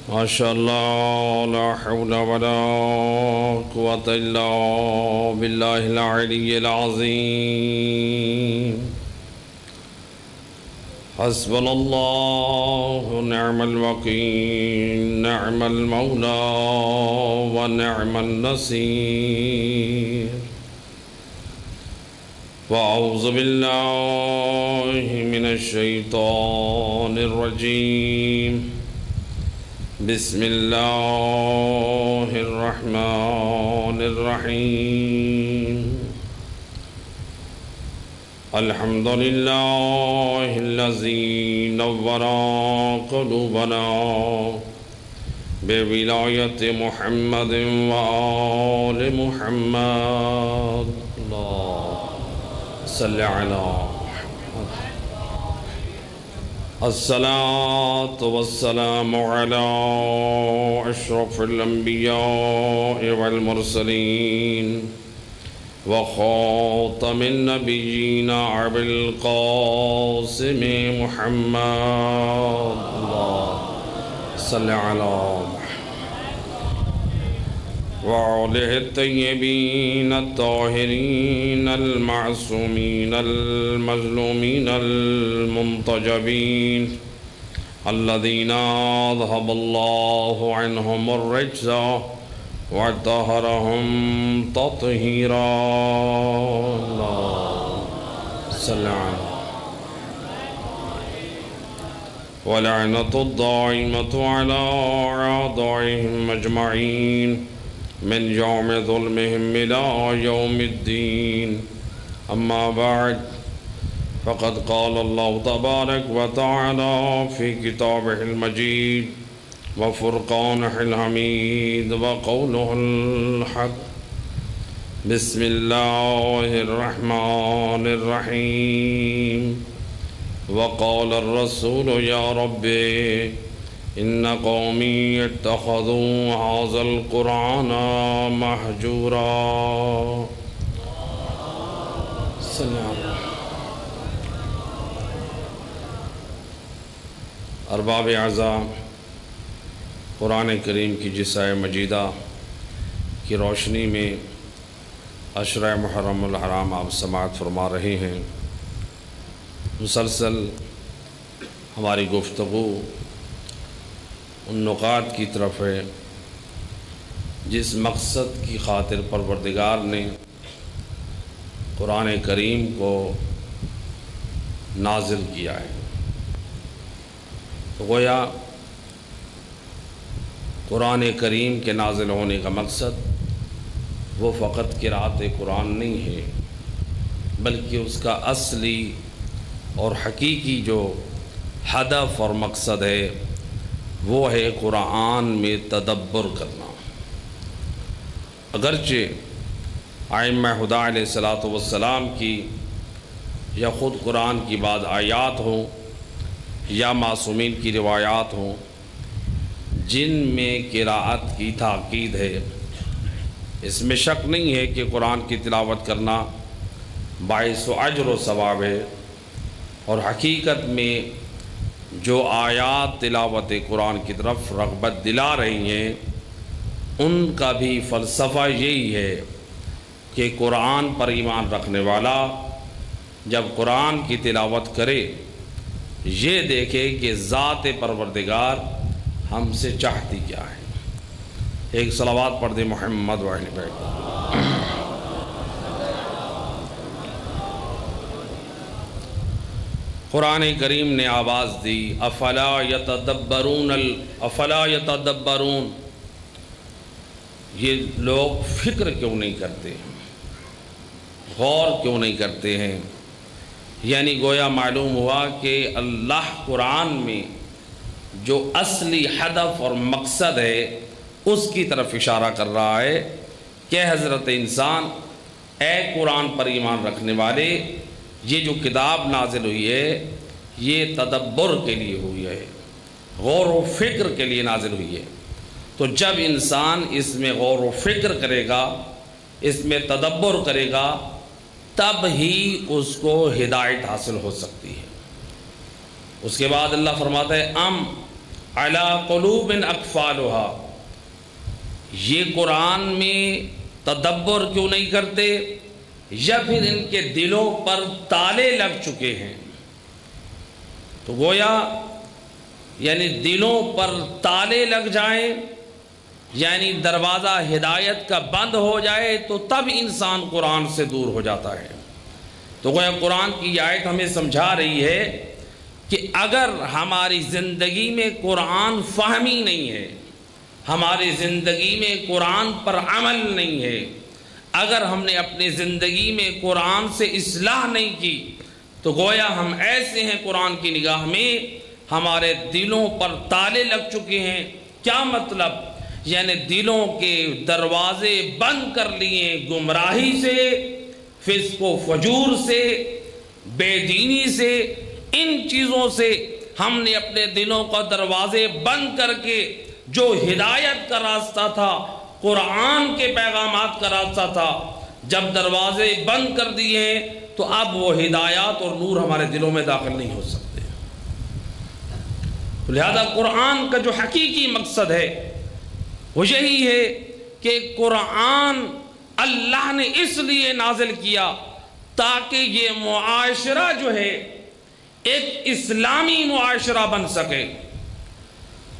ما شاء الله لا حول ولا قوة إلا بالله العلي العظيم. حسبنا الله ونعم الوكيل، نعم المولى ونعم النصير. وأعوذ بالله من الشيطان الرجيم. بسم الله الرحمن الرحيم. الحمد لله الذي نور قلوبنا بولاية محمد وآل محمد. اللهم صل على الصلاة والسلام على أشرف الأنبياء والمرسلين وخاتم النبيين أبي القاسم محمد. اللهم صل على وآله الطيبين الطاهرين المعصومين المظلومين المنتجبين الذين أذهب الله عنهم الرجس وطهرهم تطهيرا. اللهم صل على ولعنة الدائمة على أعدائهم أجمعين من يوم ظلمهم إلى يوم الدين. أما بعد، فقد قال الله تبارك وتعالى في كتابه المجيد وفرقانه الحميد وقوله الحق. بسم الله الرحمن الرحيم. وقال الرسول يا ربي إن قومي اتخذوا هذا القرآن مهجورا. ارباب اعظام، قرآن کریم کی جس آیہ مجیدہ کی روشنی میں عشرہ محرم الحرام آپ سماعت فرما رہے ہیں، مسلسل ہماری گفتگو ان نقاط کی طرف ہے جس مقصد کی خاطر پروردگار نے قرآن کریم کو نازل کیا ہے. تو گویا قرآن کریم کے نازل ہونے کا مقصد وہ فقط قرأت قرآن نہیں ہے، بلکہ اس کا اصلی اور حقیقی جو ہدف اور مقصد ہے وہ ہے قرآن میں تدبر کرنا. اگرچہ ائمہ ہدی علیہ السلام کی یا خود قرآن کی بعض آیات ہوں یا معصومین کی روایات ہوں جن میں قراءت کی تاکید ہے، اس میں شک نہیں ہے کہ قرآن کی تلاوت کرنا باعث اجر و ثواب ہے، اور حقیقت میں جو آیات تلاوت قرآن کی طرف رغبت دلا رہی ہیں ان کا بھی فلسفہ یہی ہے کہ قرآن پر ایمان رکھنے والا جب قرآن کی تلاوت کرے یہ دیکھے کہ ذات پروردگار ہم سے چاہتی کیا ہے. ایک صلوات پڑھ دے محمد و اہل بیت. قرآن کریم نے آواز دی افلا یتدبرون، یہ لوگ فکر کیوں نہیں کرتے، غور کیوں نہیں کرتے ہیں. یعنی گویا معلوم ہوا کہ اللہ قرآن میں جو اصلی ہدف اور مقصد ہے اس کی طرف اشارہ کر رہا ہے کہ حضرت انسان، اے قرآن پر ایمان رکھنے والے، یہ جو کتاب نازل ہوئی ہے یہ تدبر کے لیے ہوئی ہے، غور و فکر کے لیے نازل ہوئی ہے. تو جب انسان اس میں غور و فکر کرے گا، اس میں تدبر کرے گا، تب ہی اس کو ہدایت حاصل ہو سکتی ہے. اس کے بعد اللہ فرماتا ہے ام علی قلوب اقفالھا، یہ قرآن میں تدبر کیوں نہیں کرتے، یا پھر ان کے دلوں پر تالے لگ چکے ہیں؟ تو گویا یعنی دلوں پر تالے لگ جائیں، یعنی دروازہ ہدایت کا بند ہو جائے، تو تب انسان قرآن سے دور ہو جاتا ہے۔ تو گویا قرآن کی یہ آیت ہمیں سمجھا رہی ہے کہ اگر ہماری زندگی میں قرآن فہمی نہیں ہے، ہماری زندگی میں قرآن پر عمل نہیں ہے، اگر ہم نے اپنی زندگی میں قرآن سے اصلاح نہیں کی، تو گویا ہم ایسے ہیں قرآن کی نگاہ میں ہمارے دلوں پر تالے لگ چکے ہیں۔ کیا مطلب؟ یعنی دلوں کے دروازے بند کر لیے گمراہی سے، فسق و فجور سے، بے دینی سے، ان چیزوں سے ہم نے اپنے دلوں کا دروازے بند کر کے جو ہدایت کا راستہ تھا، قرآن کے پیغامات کا راستہ تھا، جب دروازے بند کر دیے تو اب وہ ہدایات اور نور ہمارے دلوں میں داخل نہیں ہو سکتے۔ لہذا قرآن کا جو حقیقی مقصد ہے وہ یہی ہے کہ قرآن اللہ نے اس لیے نازل کیا تاکہ یہ معاشرہ جو ہے ایک اسلامی معاشرہ بن سکے،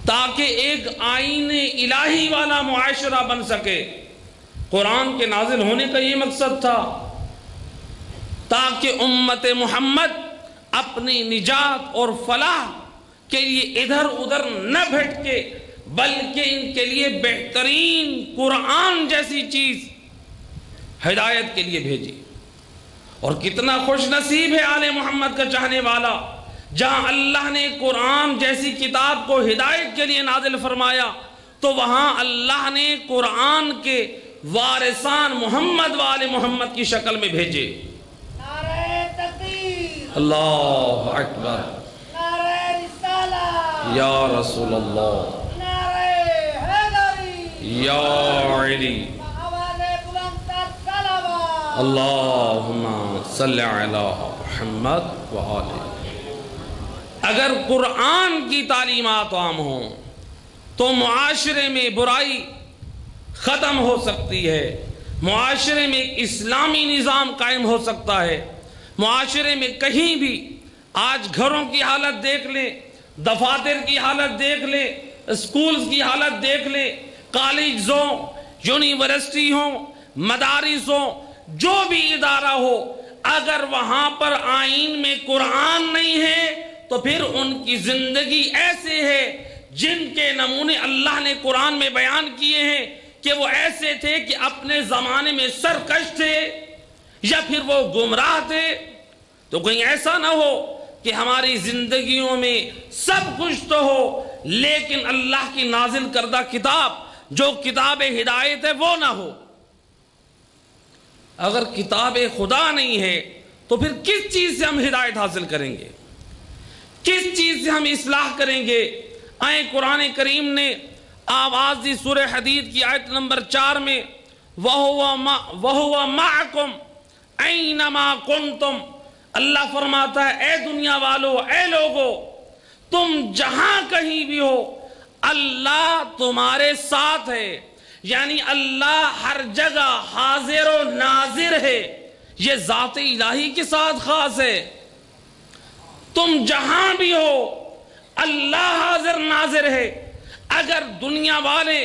تاکہ ایک آئین الہی والا معاشرہ بن سکے۔ قرآن کے نازل ہونے کا یہ مقصد تھا تاکہ امت محمد اپنی نجات اور فلاح کے لیے ادھر ادھر نہ بھٹکے، بلکہ ان کے لیے بہترین قرآن جیسی چیز ہدایت کے لیے بھیجی۔ اور کتنا خوش نصیب ہے آل محمد کا چاہنے والا، جہاں اللہ نے قرآن جیسی کتاب کو ہدایت کے لیے نازل فرمایا تو وہاں اللہ نے قرآن کے وارثان محمد و آل محمد کی شکل میں بھیجے۔ نعرہ تکبیر، اللہ اکبر، نعرہ رسالہ، یا رسول اللہ، نعرہ حیدری، یا علی، آواز بلند تر صلوات۔ اللہم صلی علی محمد و آلہ۔ اگر قرآن کی تعلیمات عام ہوں تو معاشرے میں برائی ختم ہو سکتی ہے، معاشرے میں ایک اسلامی نظام قائم ہو سکتا ہے۔ معاشرے میں کہیں بھی آج گھروں کی حالت دیکھ لیں، دفاتر کی حالت دیکھ لیں، اسکولز کی حالت دیکھ لیں، کالج ہوں، یونیورسٹی ہوں، مدارس ہوں، جو بھی ادارہ ہو، اگر وہاں پر آئین میں قرآن نہیں ہے تو پھر ان کی زندگی ایسے ہے جن کے نمونے اللہ نے قرآن میں بیان کیے ہیں کہ وہ ایسے تھے کہ اپنے زمانے میں سرکش تھے یا پھر وہ گمراہ تھے۔ تو کہیں ایسا نہ ہو کہ ہماری زندگیوں میں سب کچھ تو ہو لیکن اللہ کی نازل کردہ کتاب جو کتاب ہدایت ہے وہ نہ ہو۔ اگر کتاب خدا نہیں ہے تو پھر کس چیز سے ہم ہدایت حاصل کریں گے، کس چیز سے ہم اصلاح کریں گے؟ آئیں قرآن کریم نے آواز دی سورہ حدید کی آیت نمبر 4 میں وَهُوَ مَعَكُمْ أَيْنَمَا كُنْتُمْ، اللہ فرماتا ہے اے دنیا والو، اے لوگو، تم جہاں کہیں بھی ہو اللہ تمہارے ساتھ ہے، یعنی اللہ ہر جگہ حاضر و ناظر ہے، یہ ذات الہی کے ساتھ خاص ہے۔ تم جہاں بھی ہو اللہ حاضر ناظر ہے۔ اگر دنیا والے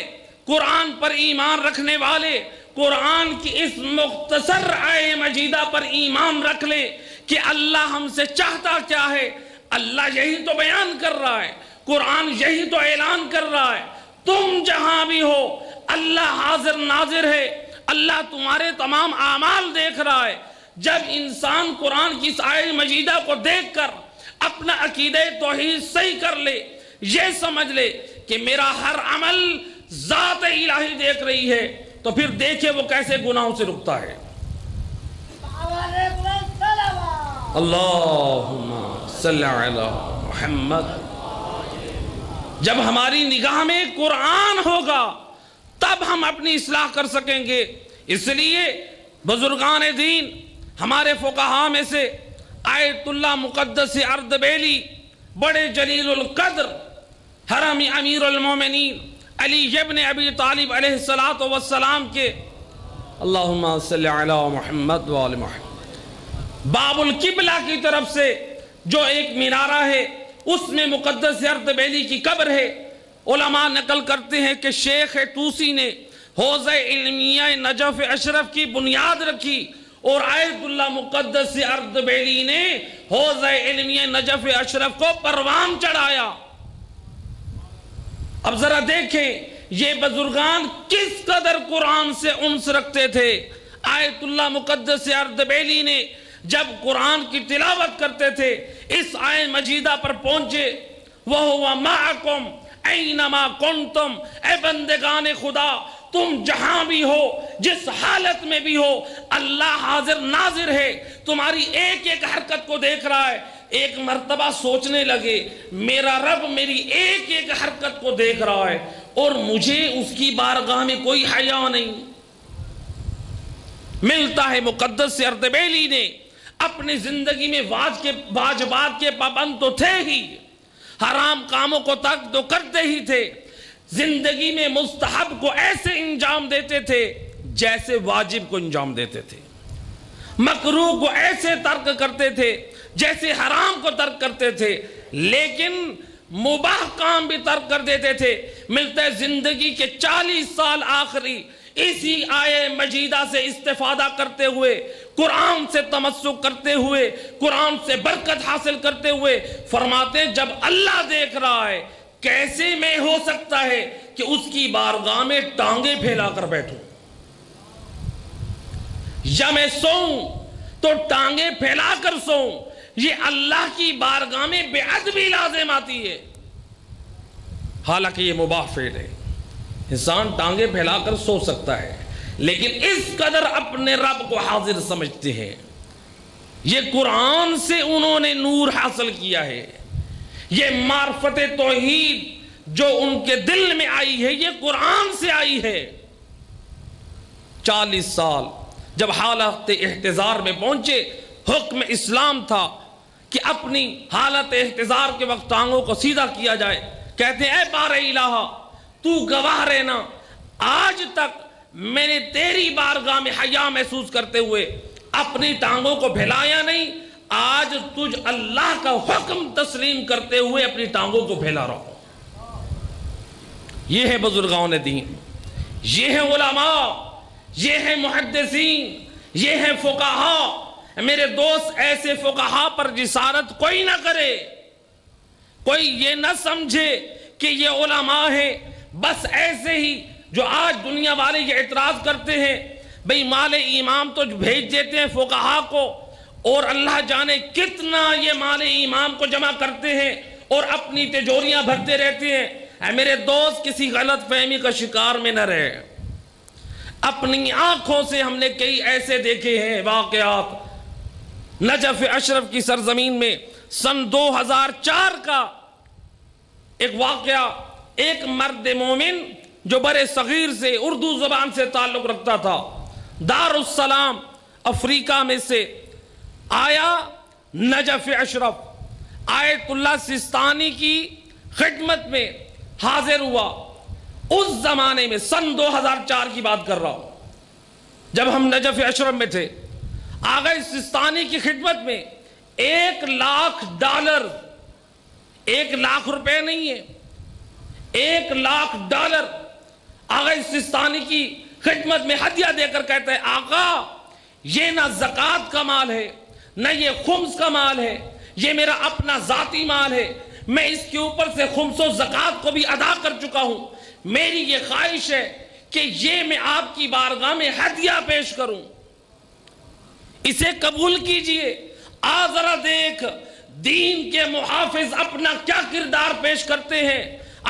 قرآن پر ایمان رکھنے والے قرآن کی اس مختصر آیہ مجیدہ پر ایمان رکھ لے کہ اللہ ہم سے چاہتا کیا ہے، اللہ یہی تو بیان کر رہا ہے، قرآن یہی تو اعلان کر رہا ہے، تم جہاں بھی ہو اللہ حاضر ناظر ہے، اللہ تمہارے تمام اعمال دیکھ رہا ہے۔ جب انسان قرآن کی اس آیہ مجیدہ کو دیکھ کر اپنا عقیدہ توحید صحیح کر لے، یہ سمجھ لے کہ میرا ہر عمل ذات الہی دیکھ رہی ہے، تو پھر دیکھے وہ کیسے گناہوں سے رکتا ہے۔ آواز بلند صلوات۔ اللہم صلی علی محمد۔ جب ہماری نگاہ میں قرآن ہوگا تب ہم اپنی اصلاح کر سکیں گے۔ اس لیے بزرگان دین ہمارے فقہاء میں سے آیت اللہ مقدس اردبیلی بڑے جلیل القدر حرمی امیر المومنین علی ابن ابی طالب علیہ السلام کے اللہم صلی علی محمد وآل محمد باب القبلہ کی طرف سے جو ایک مینارہ ہے، اس میں مقدس اردبیلی کی قبر ہے۔ علماء نقل کرتے ہیں کہ شیخ طوسی نے حوضہ علمیہ نجف اشرف کی بنیاد رکھی اور آیت اللہ مقدس اردبیلی نے حوضہ علمیہ نجف اشرف کو پروان چڑھایا۔ اب ذرا دیکھیں یہ بزرگان کس قدر قرآن سے انس رکھتے تھے۔ آیت اللہ مقدس اردبیلی نے جب قرآن کی تلاوت کرتے تھے، اس آیت مجیدہ پر پہنچے، وَهُوَ مَعَكُمْ اَيْنَمَا كُنْتُمْ، اے بندگان خدا تم جہاں بھی ہو، جس حالت میں بھی ہو، اللہ حاضر ناظر ہے، تمہاری ایک ایک حرکت کو دیکھ رہا ہے۔ ایک مرتبہ سوچنے لگے میرا رب میری ایک ایک حرکت کو دیکھ رہا ہے اور مجھے اس کی بارگاہ میں کوئی حیا نہیں ملتا ہے۔ مقدس اردبیلی نے اپنی زندگی میں واجبات کے پابند تو تھے ہی، حرام کاموں کو ترک تو کرتے ہی تھے، زندگی میں مستحب کو ایسے انجام دیتے تھے جیسے واجب کو انجام دیتے تھے، مکروہ کو ایسے ترک کرتے تھے جیسے حرام کو ترک کرتے تھے، لیکن مباح کام بھی ترک کر دیتے تھے۔ ملتا ہے زندگی کے 40 سال آخری اسی آیہ مجیدہ سے استفادہ کرتے ہوئے، قرآن سے تمسک کرتے ہوئے، قرآن سے برکت حاصل کرتے ہوئے فرماتے ہیں جب اللہ دیکھ رہا ہے کیسے میں ہو سکتا ہے کہ اس کی بارگاہ میں ٹانگیں پھیلا کر بیٹھوں، یا میں سوؤں تو ٹانگیں پھیلا کر سوؤں، یہ اللہ کی بارگاہ میں بے ادبی لازم آتی ہے۔ حالانکہ یہ مباح فعل ہے، انسان ٹانگیں پھیلا کر سو سکتا ہے، لیکن اس قدر اپنے رب کو حاضر سمجھتے ہیں۔ یہ قرآن سے انہوں نے نور حاصل کیا ہے، یہ معرفت توحید جو ان کے دل میں آئی ہے یہ قرآن سے آئی ہے۔ 40 سال جب حالت احتضار میں پہنچے، حکم اسلام تھا کہ اپنی حالت احتضار کے وقت ٹانگوں کو سیدھا کیا جائے۔ کہتے ہیں اے بار الہ تو گواہ رہنا، آج تک میں نے تیری بارگاہ میں حیا محسوس کرتے ہوئے اپنی ٹانگوں کو پھیلایا نہیں، آج تجھ اللہ کا حکم تسلیم کرتے ہوئے اپنی ٹانگوں کو پھیلا رہا ہوں۔ یہ ہے بزرگان دین، یہ ہے علماء، یہ ہے محدثین، یہ ہے فقہاء۔ میرے دوست ایسے فقہاء پر جسارت کوئی نہ کرے، کوئی یہ نہ سمجھے کہ یہ علماء ہیں بس ایسے ہی جو آج دنیا والے یہ اعتراض کرتے ہیں بھئی مال امام تو بھیج دیتے ہیں فقہاء کو اور اللہ جانے کتنا یہ مال امام کو جمع کرتے ہیں اور اپنی تجوریاں بھرتے رہتے ہیں۔ اے میرے دوست کسی غلط فہمی کا شکار میں نہ رہے، اپنی آنکھوں سے ہم نے کئی ایسے دیکھے ہیں واقعات۔ نجف اشرف کی سرزمین میں سن 2004 کا ایک واقعہ، ایک مرد مومن جو برے صغیر سے اردو زبان سے تعلق رکھتا تھا، دار السلام افریقہ میں سے آیا، نجف اشرف آیت اللہ سستانی کی خدمت میں حاضر ہوا۔ اس زمانے میں سن 2004 کی بات کر رہا ہوں، جب ہم نجف اشرف میں تھے، آغا سستانی کی خدمت میں $1,00,000، 1,00,000 روپے نہیں ہے، $1,00,000 آغا سستانی کی خدمت میں ہدیہ دے کر کہتا ہے آقا یہ نہ زکوٰۃ کا مال ہے، نہ یہ خمس کا مال ہے، یہ میرا اپنا ذاتی مال ہے، میں اس کے اوپر سے خمس و زکوٰۃ کو بھی ادا کر چکا ہوں، میری یہ خواہش ہے کہ یہ میں آپ کی بارگاہ میں ہدیہ پیش کروں، اسے قبول کیجئے۔ ذرا دیکھ دین کے محافظ اپنا کیا کردار پیش کرتے ہیں۔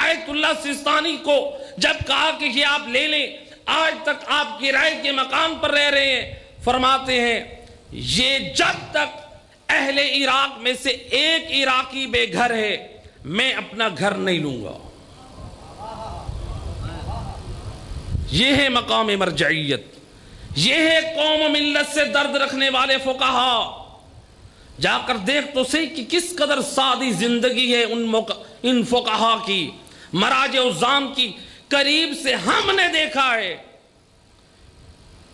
آیت اللہ سستانی کو جب کہا کہ یہ آپ لے لیں، آج تک آپ کی رائے کے مقام پر رہ رہے ہیں، فرماتے ہیں یہ جب تک اہل عراق میں سے ایک عراقی بے گھر ہے میں اپنا گھر نہیں لوں گا۔ یہ ہے مقام مرجعیت، یہ ہے قوم و ملت سے درد رکھنے والے فقہاء۔ جا کر دیکھ تو صحیح کہ کس قدر سادی زندگی ہے ان فقہاء کی۔ مراج عظام کی قریب سے ہم نے دیکھا ہے،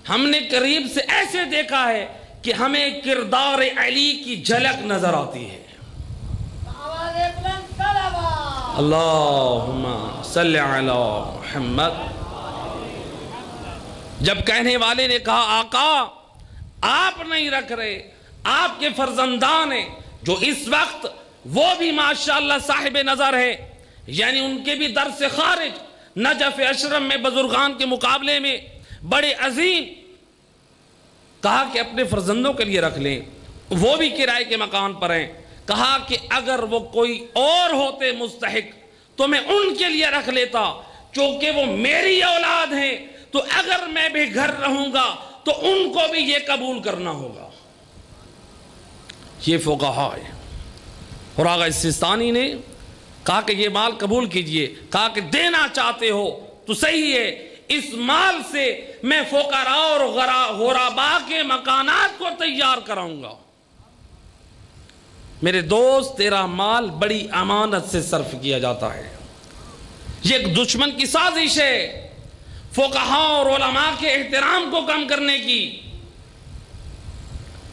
ہم نے قریب سے ایسے دیکھا ہے کہ ہمیں کردار علی کی جھلک نظر آتی ہے۔ آواز بلند صلوات۔ اللہم صلی علی محمد۔ جب کہنے والے نے کہا آقا آپ نہیں رکھ رہے، آپ کے فرزندان ہیں جو اس وقت وہ بھی ماشاءاللہ صاحب نظر ہے، یعنی ان کے بھی در سے خارج نجف اشرم میں بزرگان کے مقابلے میں بڑے عظیم، کہا کہ اپنے فرزندوں کے لیے رکھ لیں، وہ بھی کرائے کے مکان پر ہیں۔ کہا کہ اگر وہ کوئی اور ہوتے مستحق تو میں ان کے لیے رکھ لیتا، چونکہ وہ میری اولاد ہیں تو اگر میں بھی گھر رہوں گا تو ان کو بھی یہ قبول کرنا ہوگا۔ یہ فقہا ہے۔ اور آغا سستانی نے کہا کہ یہ مال قبول کیجئے، کہا کہ دینا چاہتے ہو تو صحیح ہے، اس مال سے میں فقراء اور غرباء کے مکانات کو تیار کراؤں گا۔ میرے دوست تیرا مال بڑی امانت سے صرف کیا جاتا ہے، یہ ایک دشمن کی سازش ہے فقہاء اور علماء کے احترام کو کم کرنے کی۔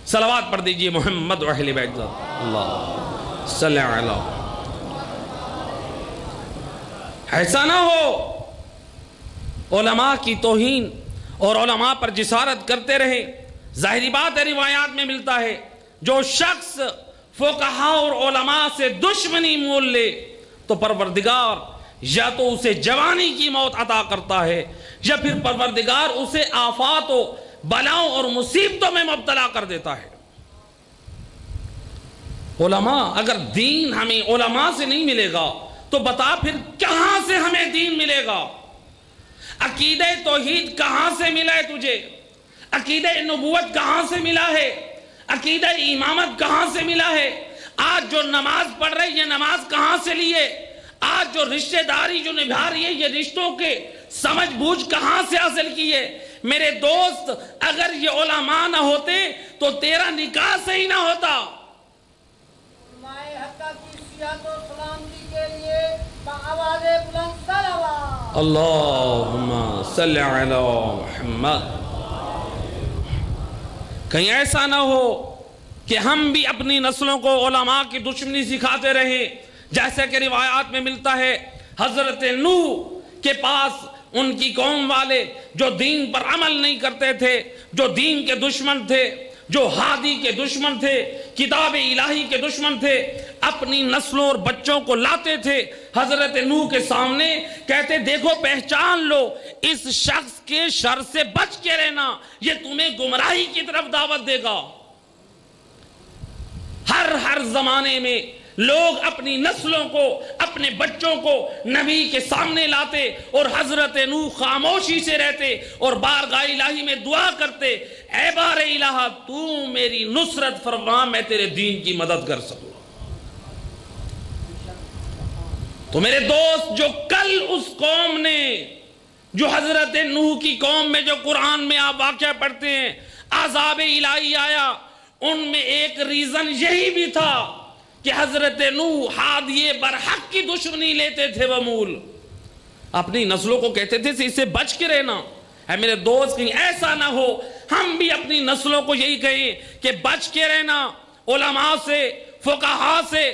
صلوات پڑھ دیجئے محمد و اہل بیت اللہ صلی علیہ۔ ایسا نہ ہو علماء کی توہین اور علماء پر جسارت کرتے رہے۔ ظاہری بات ہے روایات میں ملتا ہے جو شخص فقہاء اور علماء سے دشمنی مول لے تو پروردگار یا تو اسے جوانی کی موت عطا کرتا ہے یا پھر پروردگار اسے آفات و بلاؤں اور مصیبتوں میں مبتلا کر دیتا ہے۔ علماء، اگر دین ہمیں علماء سے نہیں ملے گا تو بتا پھر کہاں سے ہمیں دین ملے گا؟ عقیدہ توحید کہاں سے ملا ہے تجھے؟ عقیدہ نبوت کہاں سے ملا ہے؟ عقیدہ امامت کہاں سے ملا ہے؟ آج جو نماز پڑھ رہے یہ نماز کہاں سے لیے؟ آج جو رشتہ داری جو نبھا رہی ہے یہ رشتوں کے سمجھ بوجھ کہاں سے حاصل کیے؟ میرے دوست، اگر یہ علماء نہ ہوتے تو تیرا نکاح صحیح نہ ہوتا۔ علماء حق کی صحت و سلامتی کے لیے آواز بلند صلوات۔ اللہم صلی علی محمد۔ کہیں ایسا نہ ہو کہ ہم بھی اپنی نسلوں کو علماء کی دشمنی سکھاتے رہیں، جیسے کہ روایات میں ملتا ہے حضرت نوح کے پاس ان کی قوم والے جو دین پر عمل نہیں کرتے تھے، جو دین کے دشمن تھے، جو ہادی کے دشمن تھے، کتاب الہی کے دشمن تھے، اپنی نسلوں اور بچوں کو لاتے تھے حضرت نوح کے سامنے، کہتے دیکھو پہچان لو، اس شخص کے شر سے بچ کے رہنا، یہ تمہیں گمراہی کی طرف دعوت دے گا۔ ہر زمانے میں لوگ اپنی نسلوں کو، اپنے بچوں کو نبی کے سامنے لاتے اور حضرت نوح خاموشی سے رہتے اور بارگاہ الہی میں دعا کرتے، اے بار الہ تو میری نصرت فرما، میں تیرے دین کی مدد کر سکوں۔ تو میرے دوست، جو کل اس قوم نے، جو حضرت نوح کی قوم میں جو قرآن میں آپ واقعہ پڑھتے ہیں عذاب الہی آیا، ان میں ایک ریزن یہی بھی تھا کہ حضرت نوح ہادی برحق کی دشمنی لیتے تھے ومول، اپنی نسلوں کو کہتے تھے اس سے بچ کے رہنا۔ اے میرے دوست، کہیں ایسا نہ ہو ہم بھی اپنی نسلوں کو یہی کہیں کہ بچ کے رہنا علماء سے، فقہاء سے۔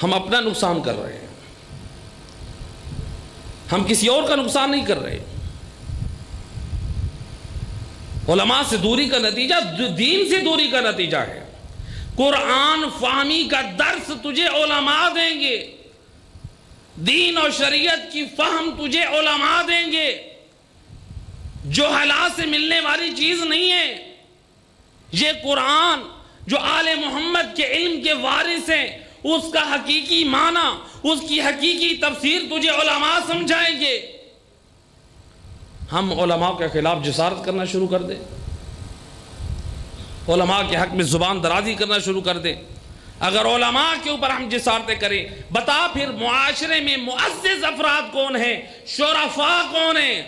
ہم اپنا نقصان کر رہے ہیں، ہم کسی اور کا نقصان نہیں کر رہے۔ علماء سے دوری کا نتیجہ دین سے دوری کا نتیجہ ہے۔ قرآن فہمی کا درس تجھے علماء دیں گے، دین اور شریعت کی فہم تجھے علماء دیں گے، جو حالات سے ملنے والی چیز نہیں ہے۔ یہ قرآن جو آل محمد کے علم کے وارث ہیں، اس کا حقیقی معنی، اس کی حقیقی تفسیر تجھے علماء سمجھائیں گے۔ ہم علماء کے خلاف جسارت کرنا شروع کر دیں، علماء کے حق میں زبان درازی کرنا شروع کر دیں، اگر علماء کے اوپر ہم جسارتیں کریں، بتا پھر معاشرے میں معزز افراد کون ہیں، شرفاء کون ہیں؟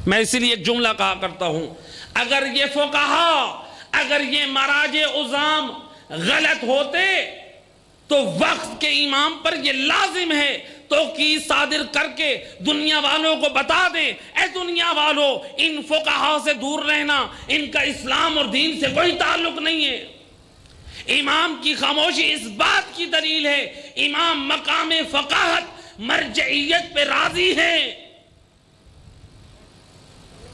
میں اسی لیے ایک جملہ کہا کرتا ہوں، اگر یہ فقہاء، اگر یہ مراج عظام غلط ہوتے تو وقت کے امام پر یہ لازم ہے توقید صادر کر کے دنیا والوں کو بتا دیں، اے دنیا والوں، ان فقہا سے دور رہنا، ان کا اسلام اور دین سے کوئی تعلق نہیں ہے۔ امام کی خاموشی اس بات کی دلیل ہے، امام مقام فقاہت مرجعیت پہ راضی ہیں۔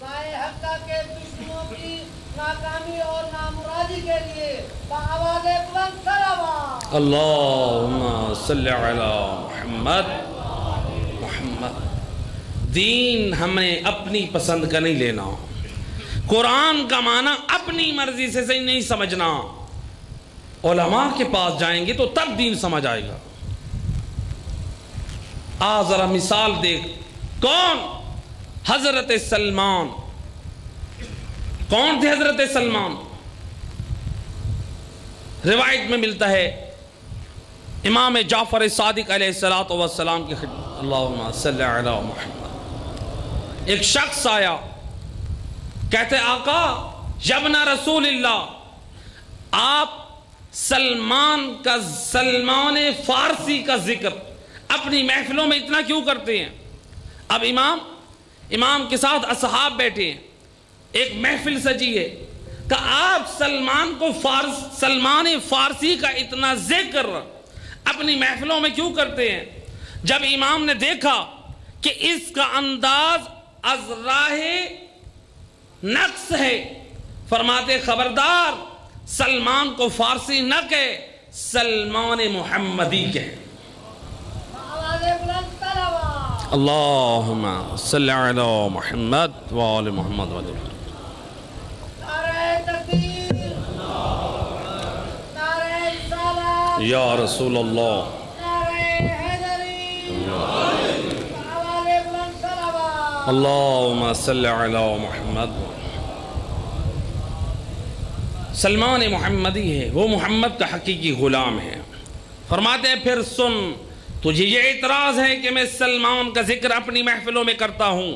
علماء حقہ کے دشمنوں کی ناکامی اور نامرادی کے لیے بآواز بلند صلوات۔ اللہم صلی علی محمد۔ دین ہمیں اپنی پسند کا نہیں لینا، قرآن کا معنی اپنی مرضی سے صحیح نہیں سمجھنا، علماء کے پاس جائیں گے تو تب دین سمجھ آئے گا۔ ذرا مثال دیکھ، کون؟ حضرت سلمان۔ کون تھے حضرت سلمان؟ روایت میں ملتا ہے امام جعفر صادق علیہ السلام کی خدمت، اللہم صلی علی محمد، ایک شخص آیا، کہتے آقا یبن رسول اللہ، آپ سلمان فارسی کا ذکر اپنی محفلوں میں اتنا کیوں کرتے ہیں؟ اب امام کے ساتھ اصحاب بیٹھے ہیں، ایک محفل سجی ہے، کہ آپ سلمان فارسی کا اتنا ذکر اپنی محفلوں میں کیوں کرتے ہیں؟ جب امام نے دیکھا کہ اس کا انداز از راہ نقص ہے، فرماتے خبردار، سلمان کو فارسی نہ کہے، سلمان محمدی کہے۔ اللہم صلی علی محمد وآل محمد وآل محمد۔ نعرہ تکبیر، نعرہ رسالت، یا رسول اللہ، نعرہ حیدری، بآواز بلند صلوات۔ اللہم صلی علی محمد۔ سلمان محمدی ہے، وہ محمد کا حقیقی غلام ہے۔ فرماتے ہیں پھر سن، تجھے یہ اعتراض ہے کہ میں سلمان کا ذکر اپنی محفلوں میں کرتا ہوں،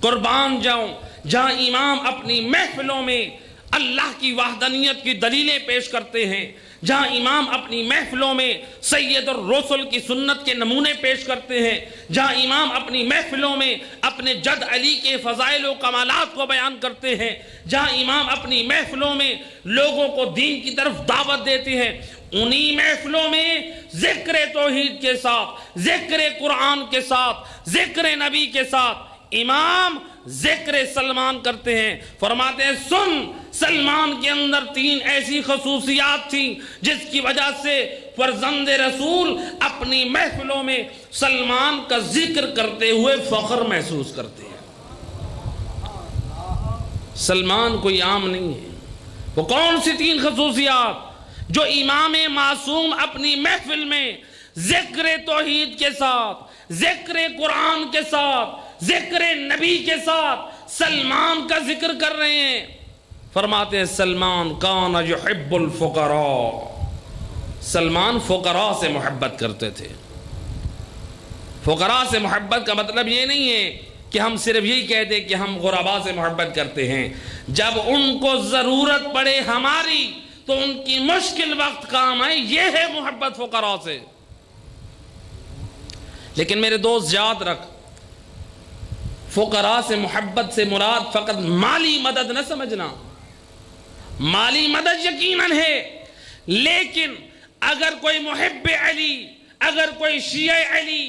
قربان جاؤں جہاں امام اپنی محفلوں میں اللہ کی وحدانیت کی دلیلیں پیش کرتے ہیں، جہاں امام اپنی محفلوں میں سید الرسل کی سنت کے نمونے پیش کرتے ہیں، جہاں امام اپنی محفلوں میں اپنے جد علی کے فضائل و کمالات کو بیان کرتے ہیں، جہاں امام اپنی محفلوں میں لوگوں کو دین کی طرف دعوت دیتے ہیں، انہی محفلوں میں ذکر توحید کے ساتھ، ذکر قرآن کے ساتھ، ذکر نبی کے ساتھ امام ذکر سلمان کرتے ہیں۔ فرماتے ہیں سن، سلمان کے اندر 3 ایسی خصوصیات تھیں جس کی وجہ سے فرزند رسول اپنی محفلوں میں سلمان کا ذکر کرتے ہوئے فخر محسوس کرتے ہیں۔ سلمان کوئی عام نہیں ہے۔ وہ کون سی 3 خصوصیات جو امام معصوم اپنی محفل میں ذکر توحید کے ساتھ، ذکر قرآن کے ساتھ، ذکر نبی کے ساتھ سلمان کا ذکر کر رہے ہیں؟ فرماتے ہیں سلمان کان یحب الفقراء، سلمان فقراء سے محبت کرتے تھے۔ فقراء سے محبت کا مطلب یہ نہیں ہے کہ ہم صرف یہی کہہ دیں کہ ہم غرباء سے محبت کرتے ہیں، جب ان کو ضرورت پڑے ہماری تو ان کی مشکل وقت کام آئے، یہ ہے محبت فقراء سے۔ لیکن میرے دوست یاد رکھ، فقراء سے محبت سے مراد فقط مالی مدد نہ سمجھنا۔ مالی مدد یقیناً ہے، لیکن اگر کوئی محب علی، اگر کوئی شیعہ علی،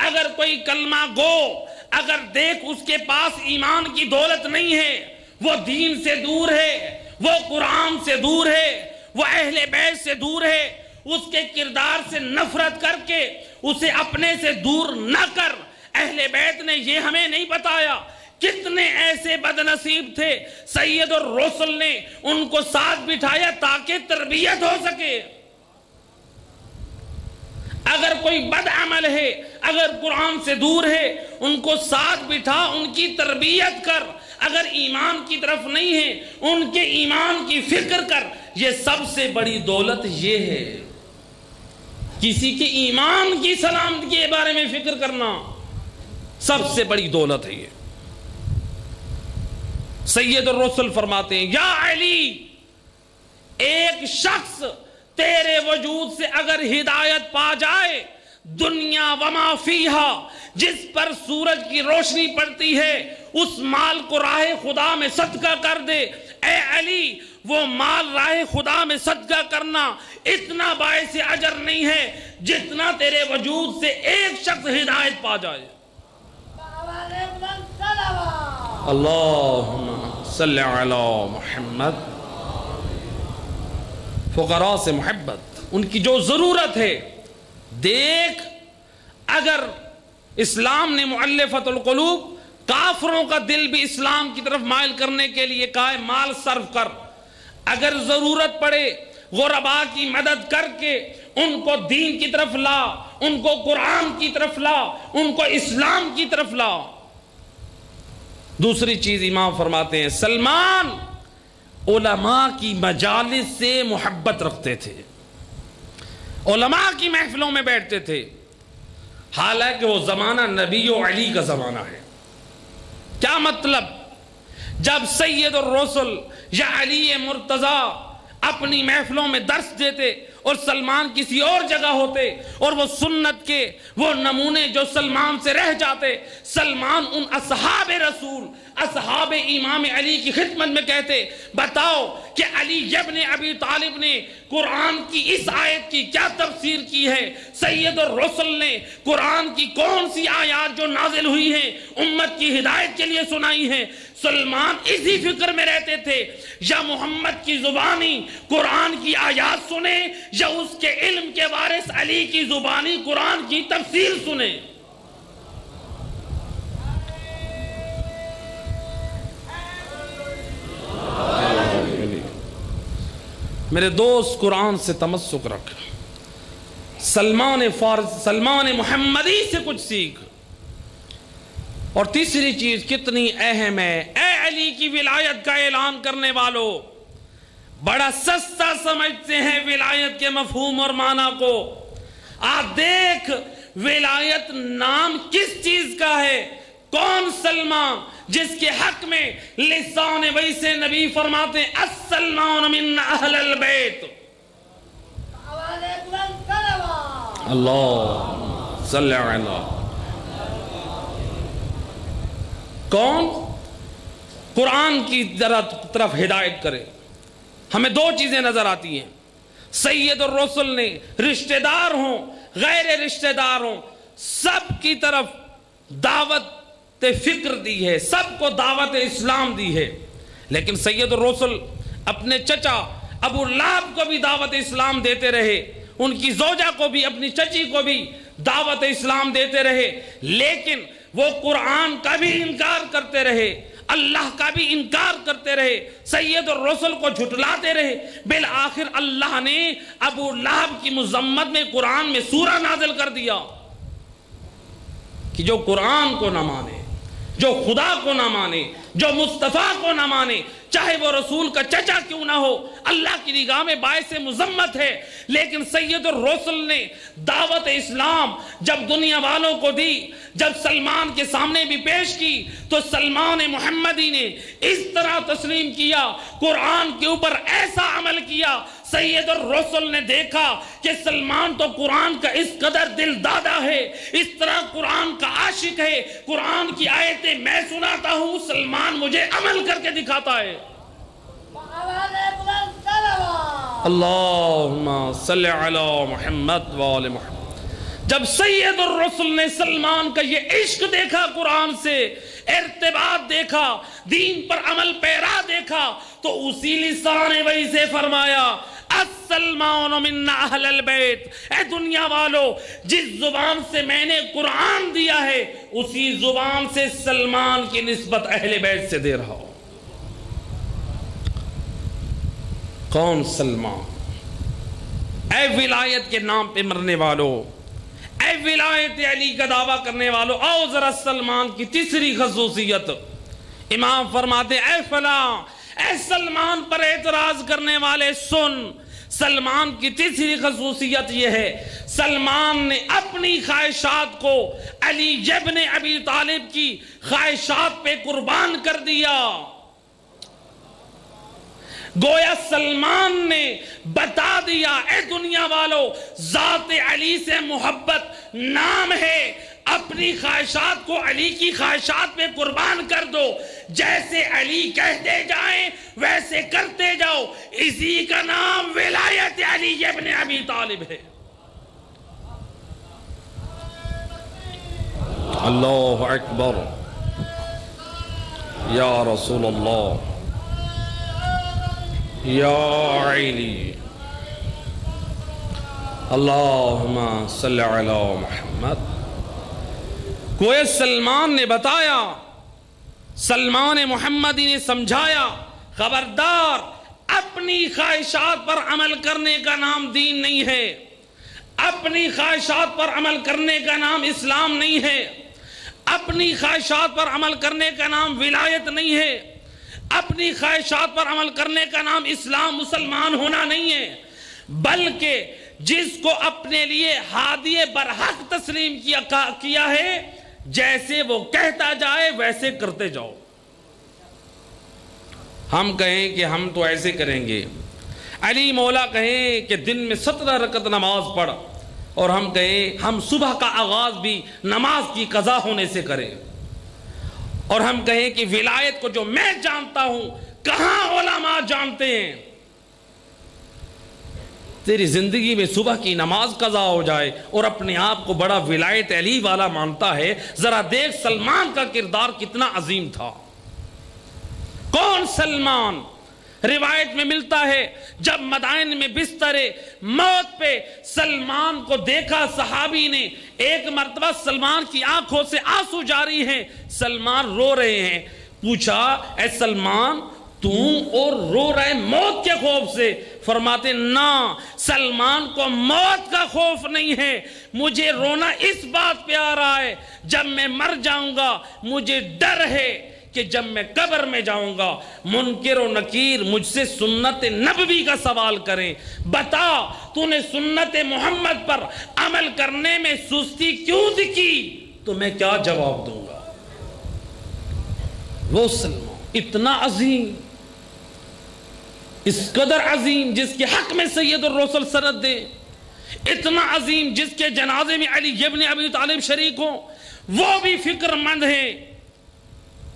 اگر کوئی کلمہ گو، اگر دیکھ اس کے پاس ایمان کی دولت نہیں ہے، وہ دین سے دور ہے، وہ قرآن سے دور ہے، وہ اہل بیت سے دور ہے، اس کے کردار سے نفرت کر کے اسے اپنے سے دور نہ کر۔ اہل بیت نے یہ ہمیں نہیں بتایا کتنے ایسے بد نصیب تھے، سید الرسل نے ان کو ساتھ بٹھایا تاکہ تربیت ہو سکے۔ اگر کوئی بد عمل ہے، اگر قرآن سے دور ہے، ان کو ساتھ بٹھا، ان کی تربیت کر۔ اگر ایمان کی طرف نہیں ہے، ان کے ایمان کی فکر کر۔ یہ سب سے بڑی دولت یہ ہے، کسی کے ایمان کی سلامتی کے بارے میں فکر کرنا سب سے بڑی دولت ہے۔ یہ سید الرسل فرماتے ہیں یا علی، ایک شخص تیرے وجود سے اگر ہدایت پا جائے، دنیا وما فیہا، جس پر سورج کی روشنی پڑتی ہے، اس مال کو راہ خدا میں صدقہ کر دے۔ اے علی، وہ مال راہ خدا میں صدقہ کرنا اتنا باعث اجر نہیں ہے جتنا تیرے وجود سے ایک شخص ہدایت پا جائے۔ اللہم صلی علی محمد۔ فقراء سے محبت، ان کی جو ضرورت ہے، دیکھ اگر اسلام نے مؤلفۃ القلوب کافروں کا دل بھی اسلام کی طرف مائل کرنے کے لیے کہا ہے مال صرف کر، اگر ضرورت پڑے غربا کی مدد کر کے ان کو دین کی طرف لا، ان کو قرآن کی طرف لا، ان کو اسلام کی طرف لا۔ دوسری چیز امام فرماتے ہیں سلمان علماء کی مجالس سے محبت رکھتے تھے، علماء کی محفلوں میں بیٹھتے تھے، حالانکہ وہ زمانہ نبی و علی کا زمانہ ہے۔ کیا مطلب؟ جب سید الرسل یا علی مرتضی اپنی محفلوں میں درس دیتے اور سلمان کسی اور جگہ ہوتے اور وہ سنت کے وہ نمونے جو سلمان سے رہ جاتے، سلمان ان اصحاب رسول، اصحاب امام علی کی خدمت میں کہتے بتاؤ کہ علی ابن ابی طالب نے قرآن کی اس آیت کی کیا تفسیر کی ہے، سید الرسل نے قرآن کی کون سی آیات جو نازل ہوئی ہیں امت کی ہدایت کے لیے سنائی ہیں۔ سلمان اسی فکر میں رہتے تھے، یا محمد کی زبانی قرآن کی آیات سنے یا اس کے علم کے وارث علی کی زبانی قرآن کی تفسیر سنے۔ میرے دوست قرآن سے تمسک رکھ، سلمان محمدی سے کچھ سیکھ۔ اور تیسری چیز کتنی اہم ہے، اے علی کی ولایت کا اعلان کرنے والوں، بڑا سستا سمجھتے ہیں ولایت کے مفہوم اور معنی کو۔ آپ دیکھ ولایت نام کس چیز کا ہے؟ کون سلمان جس کے حق میں لسان وحی سے نبی فرماتے ہیں السلمان من اہل البیت۔ اللہ صلی علی۔ کون قرآن کی طرف ہدایت کرے؟ ہمیں دو چیزیں نظر آتی ہیں، سید الرسل نے رشتہ دار ہوں غیر رشتہ دار ہوں سب کی طرف دعوت فکر دی ہے، سب کو دعوت اسلام دی ہے، لیکن سید الرسل اپنے چچا ابو لہب کو بھی دعوت اسلام دیتے رہے، ان کی زوجہ کو بھی، اپنی چچی کو بھی دعوت اسلام دیتے رہے، لیکن وہ قرآن کا بھی انکار کرتے رہے، اللہ کا بھی انکار کرتے رہے، سید الرسل کو جھٹلاتے رہے۔ بالآخر اللہ نے ابو لہب کی مذمت میں قرآن میں سورہ نازل کر دیا کہ جو قرآن کو نہ مانے، جو خدا کو نہ مانے، جو مصطفیٰ کو نہ مانے، چاہے وہ رسول کا چچا کیوں نہ ہو، اللہ کی نگاہ میں باعث مذمت ہے۔ لیکن سید الرسل نے دعوت اسلام جب دنیا والوں کو دی، جب سلمان کے سامنے بھی پیش کی، تو سلمان محمدی نے اس طرح تسلیم کیا، قرآن کے اوپر ایسا عمل کیا۔ سید الرسل نے دیکھا کہ سلمان تو قرآن کا اس قدر دل دادا ہے، اس طرح قرآن کا عاشق ہے، قرآن کی آیتیں میں سناتا ہوں، سلمان مجھے عمل کر کے دکھاتا ہے۔ اللہم صلی علی محمد وآل محمد۔ جب سید الرسل نے سلمان کا یہ عشق دیکھا، قرآن سے ارتباط دیکھا، دین پر عمل پیرا دیکھا، تو اسی لسان وحی سے فرمایا السلمان من اہل البیت۔ اے دنیا والو، جس زبان سے میں نے قرآن دیا ہے اسی زبان سے سلمان کی نسبت اہل بیت سے دے رہا ہوں۔ کون سلمان؟ اے ولایت کے نام پہ مرنے والو، اے ولایت علی کا دعویٰ کرنے والو، آؤ ذرا سلمان کی تیسری خصوصیت۔ امام فرماتے اے فلاں، اے سلمان پر اعتراض کرنے والے سن، سلمان کی تیسری خصوصیت یہ ہے، سلمان نے اپنی خواہشات کو علی ابن ابی طالب کی خواہشات پہ قربان کر دیا۔ گویا سلمان نے بتا دیا اے دنیا والو، ذات علی سے محبت نام ہے، اپنی خواہشات کو علی کی خواہشات پہ قربان کر دو، جیسے علی کہتے جائیں ویسے کرتے جاؤ، اسی کا نام ولایت علی ابن ابی طالب ہے۔ اللہ اکبر، یا رسول اللہ، یا علی، اللہم صلی علی محمد۔ کوئی سلمان نے بتایا، سلمان محمدی نے سمجھایا، خبردار، اپنی خواہشات پر عمل کرنے کا نام دین نہیں ہے، اپنی خواہشات پر عمل کرنے کا نام اسلام نہیں ہے، اپنی خواہشات پر عمل کرنے کا نام ولایت نہیں ہے، اپنی خواہشات پر عمل کرنے کا نام اسلام مسلمان ہونا نہیں ہے، بلکہ جس کو اپنے لیے ہادی برحق تسلیم کیا ہے، جیسے وہ کہتا جائے ویسے کرتے جاؤ۔ ہم کہیں کہ ہم تو ایسے کریں گے، علی مولا کہیں کہ دن میں 17 رکعت نماز پڑھ، اور ہم کہیں ہم صبح کا آغاز بھی نماز کی قضا ہونے سے کریں، اور ہم کہیں کہ ولایت کو جو میں جانتا ہوں کہاں علماء جانتے ہیں۔ تیری زندگی میں صبح کی نماز قضا ہو جائے اور اپنے آپ کو بڑا ولایت علی والا مانتا ہے، ذرا دیکھ سلمان کا کردار کتنا عظیم تھا۔ کون سلمان؟ روایت میں ملتا ہے جب مدائن میں بستر موت پہ سلمان کو دیکھا صحابی نے، ایک مرتبہ سلمان کی آنکھوں سے آنسو جاری ہیں، سلمان رو رہے ہیں، پوچھا اے سلمان تم اور رو رہے موت کے خوف سے؟ فرماتے نہ، سلمان کو موت کا خوف نہیں ہے، مجھے رونا اس بات پہ آ رہا ہے جب میں مر جاؤں گا مجھے ڈر ہے کہ جب میں قبر میں جاؤں گا منکر و نکیر مجھ سے سنت نبوی کا سوال کریں، بتا تو نے سنت محمد پر عمل کرنے میں سستی کیوں دکھی، تو میں کیا جواب دوں گا؟ وہ سلمان اتنا عظیم، اس قدر عظیم جس کے حق میں سید الرسل سند دے، اتنا عظیم جس کے جنازے میں علی ابن ابی طالب شریک ہوں، وہ بھی فکر مند ہیں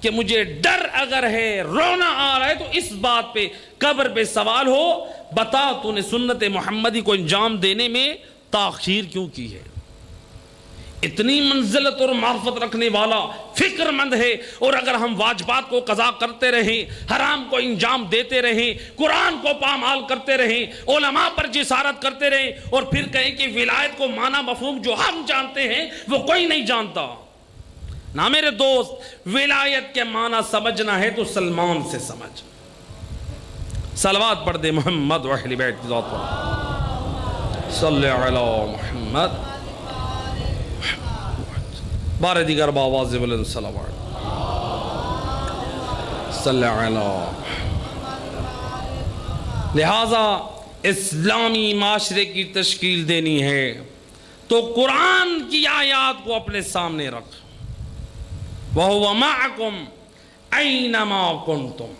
کہ مجھے ڈر اگر ہے، رونا آ رہا ہے، تو اس بات پہ قبر پہ سوال ہو، بتا تو نے سنت محمدی کو انجام دینے میں تاخیر کیوں کی ہے؟ اتنی منزلت اور معرفت رکھنے والا فکر مند ہے، اور اگر ہم واجبات کو قضا کرتے رہیں، حرام کو انجام دیتے رہیں، قرآن کو پامال کرتے رہیں، علماء پر جسارت کرتے رہیں، اور پھر کہیں کہ ولایت کو معنی مفہوم جو ہم جانتے ہیں وہ کوئی نہیں جانتا، نہ میرے دوست، ولایت کے معنی سمجھنا ہے تو سلمان سے سمجھ۔ صلوات پڑھ دے محمد و اہل بیت کی ذات پر، صلی علی محمد، بارے دیگر باواز بلند صلوات، صلی علی۔ لہذا اسلامی معاشرے کی تشکیل دینی ہے تو قرآن کی آیات کو اپنے سامنے رکھ، وَهُوَ مَعَكُمْ أَيْنَمَا كُنْتُمْ،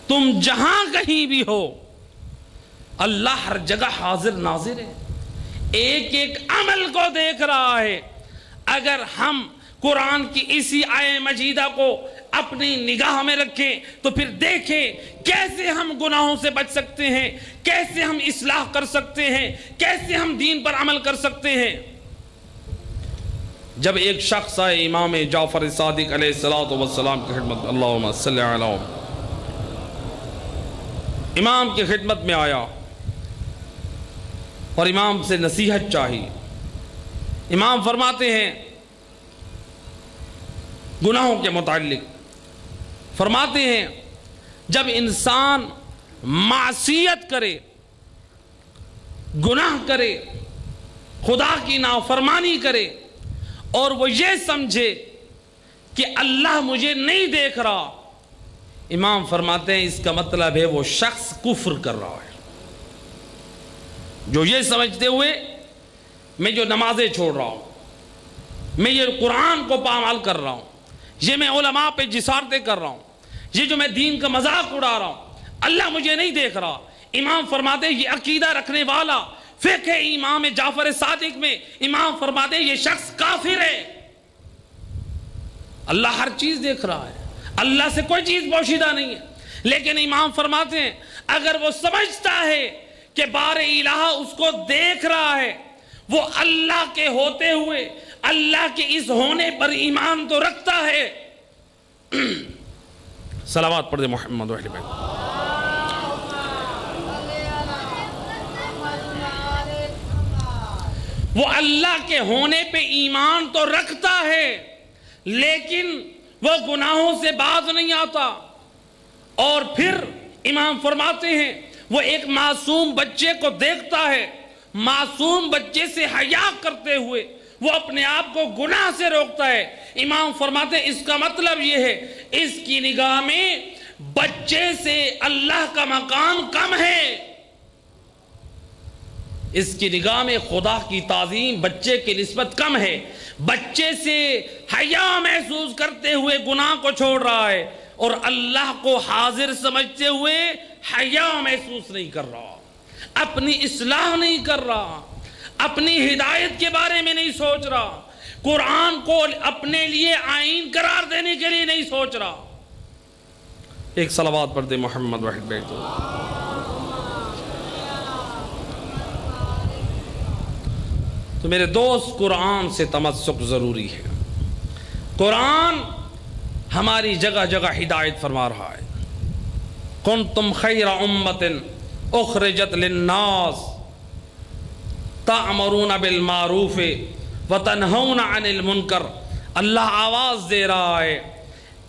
تم جہاں کہیں بھی ہو اللہ ہر جگہ حاضر ناظر ہے، ایک ایک عمل کو دیکھ رہا ہے۔ اگر ہم قرآن کی اسی آیہ مجیدہ کو اپنی نگاہ میں رکھیں تو پھر دیکھیں کیسے ہم گناہوں سے بچ سکتے ہیں، کیسے ہم اصلاح کر سکتے ہیں، کیسے ہم دین پر عمل کر سکتے ہیں۔ جب ایک شخص آئے امام جعفر صادق علیہ السلام کی خدمت، اللہم صلی علی، امام کی خدمت میں آیا اور امام سے نصیحت چاہی۔ امام فرماتے ہیں گناہوں کے متعلق، فرماتے ہیں جب انسان معصیت کرے، گناہ کرے، خدا کی نافرمانی کرے، اور وہ یہ سمجھے کہ اللہ مجھے نہیں دیکھ رہا، امام فرماتے ہیں اس کا مطلب ہے وہ شخص کفر کر رہا ہے۔ جو یہ سمجھتے ہوئے میں جو نمازیں چھوڑ رہا ہوں، میں یہ قرآن کو پامال کر رہا ہوں، یہ میں علماء پہ جسارتیں کر رہا ہوں، یہ جو میں دین کا مذاق اڑا رہا ہوں، اللہ مجھے نہیں دیکھ رہا. امام فرماتے یہ عقیدہ رکھنے والا فقہ امام جعفر صادق میں امام فرماتے یہ شخص کافر ہے. اللہ ہر چیز دیکھ رہا ہے, اللہ سے کوئی چیز پوشیدہ نہیں ہے. لیکن امام فرماتے ہیں اگر وہ سمجھتا ہے کہ بار الہ اس کو دیکھ رہا ہے, وہ اللہ کے ہوتے ہوئے اللہ کے اس ہونے پر ایمان تو رکھتا ہے. صلوات پڑھ دے محمد و اہل بیت. وہ اللہ کے ہونے پہ ایمان تو رکھتا ہے لیکن وہ گناہوں سے باز نہیں آتا. اور پھر امام فرماتے ہیں وہ ایک معصوم بچے کو دیکھتا ہے, معصوم بچے سے حیا کرتے ہوئے وہ اپنے آپ کو گناہ سے روکتا ہے. امام فرماتے ہیں اس کا مطلب یہ ہے اس کی نگاہ میں بچے سے اللہ کا مقام کم ہے. اس کی نگاہ میں خدا کی تعظیم بچے کی نسبت کم ہے. بچے سے حیا محسوس کرتے ہوئے گناہ کو چھوڑ رہا ہے اور اللہ کو حاضر سمجھتے ہوئے حیا محسوس نہیں کر رہا, اپنی اصلاح نہیں کر رہا, اپنی ہدایت کے بارے میں نہیں سوچ رہا, قرآن کو اپنے لیے آئین قرار دینے کے لیے نہیں سوچ رہا. ایک صلوات پڑھ دے محمد واحد بیت. تو میرے دوست قرآن سے تمسک ضروری ہے. قرآن ہماری جگہ جگہ ہدایت فرما رہا ہے. کنتم خیر امت اخرجت للناس تأمرون بالمعروف وتنہون عن المنکر. اللہ آواز دے رہا ہے